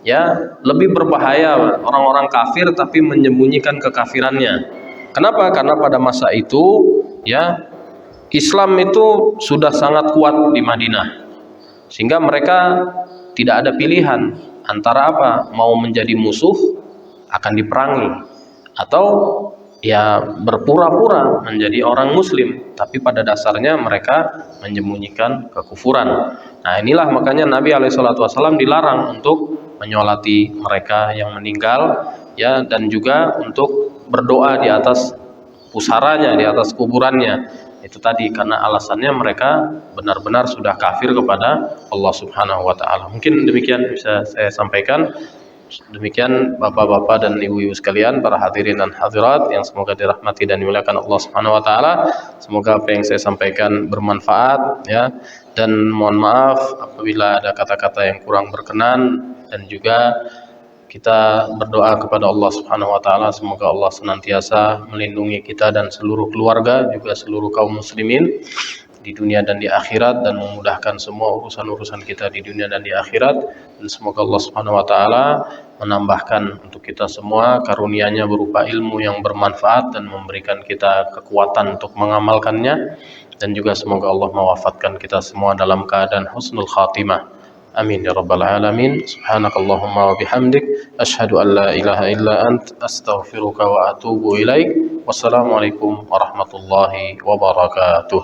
ya lebih berbahaya orang-orang kafir tapi menyembunyikan kekafirannya. Kenapa? Karena pada masa itu ya Islam itu sudah sangat kuat di Madinah, sehingga mereka tidak ada pilihan antara apa, mau menjadi musuh akan diperangi atau ya berpura-pura menjadi orang muslim tapi pada dasarnya mereka menyembunyikan kekufuran. Nah, inilah makanya Nabi SAW dilarang untuk menyolati mereka yang meninggal ya, dan juga untuk berdoa di atas pusaranya, di atas kuburannya. Itu tadi karena alasannya mereka benar-benar sudah kafir kepada Allah Subhanahu wa taala. Mungkin demikian bisa saya sampaikan. Demikian Bapak-bapak dan Ibu-ibu sekalian, para hadirin dan hadirat yang semoga dirahmati dan dimuliakan Allah Subhanahu wa taala. Semoga apa yang saya sampaikan bermanfaat ya, dan mohon maaf apabila ada kata-kata yang kurang berkenan, dan juga kita berdoa kepada Allah Subhanahu wa taala semoga Allah senantiasa melindungi kita dan seluruh keluarga, juga seluruh kaum muslimin di dunia dan di akhirat, dan memudahkan semua urusan-urusan kita di dunia dan di akhirat. Dan semoga Allah Subhanahu wa taala menambahkan untuk kita semua karunia-Nya berupa ilmu yang bermanfaat dan memberikan kita kekuatan untuk mengamalkannya, dan juga semoga Allah mewafatkan kita semua dalam keadaan husnul khatimah. Amin ya rabbal alamin. Subhanakallahumma wa bihamdik asyhadu an la ilaha illa ant astaghfiruka wa atubu ilaik. Wassalamualaikum warahmatullahi wabarakatuh.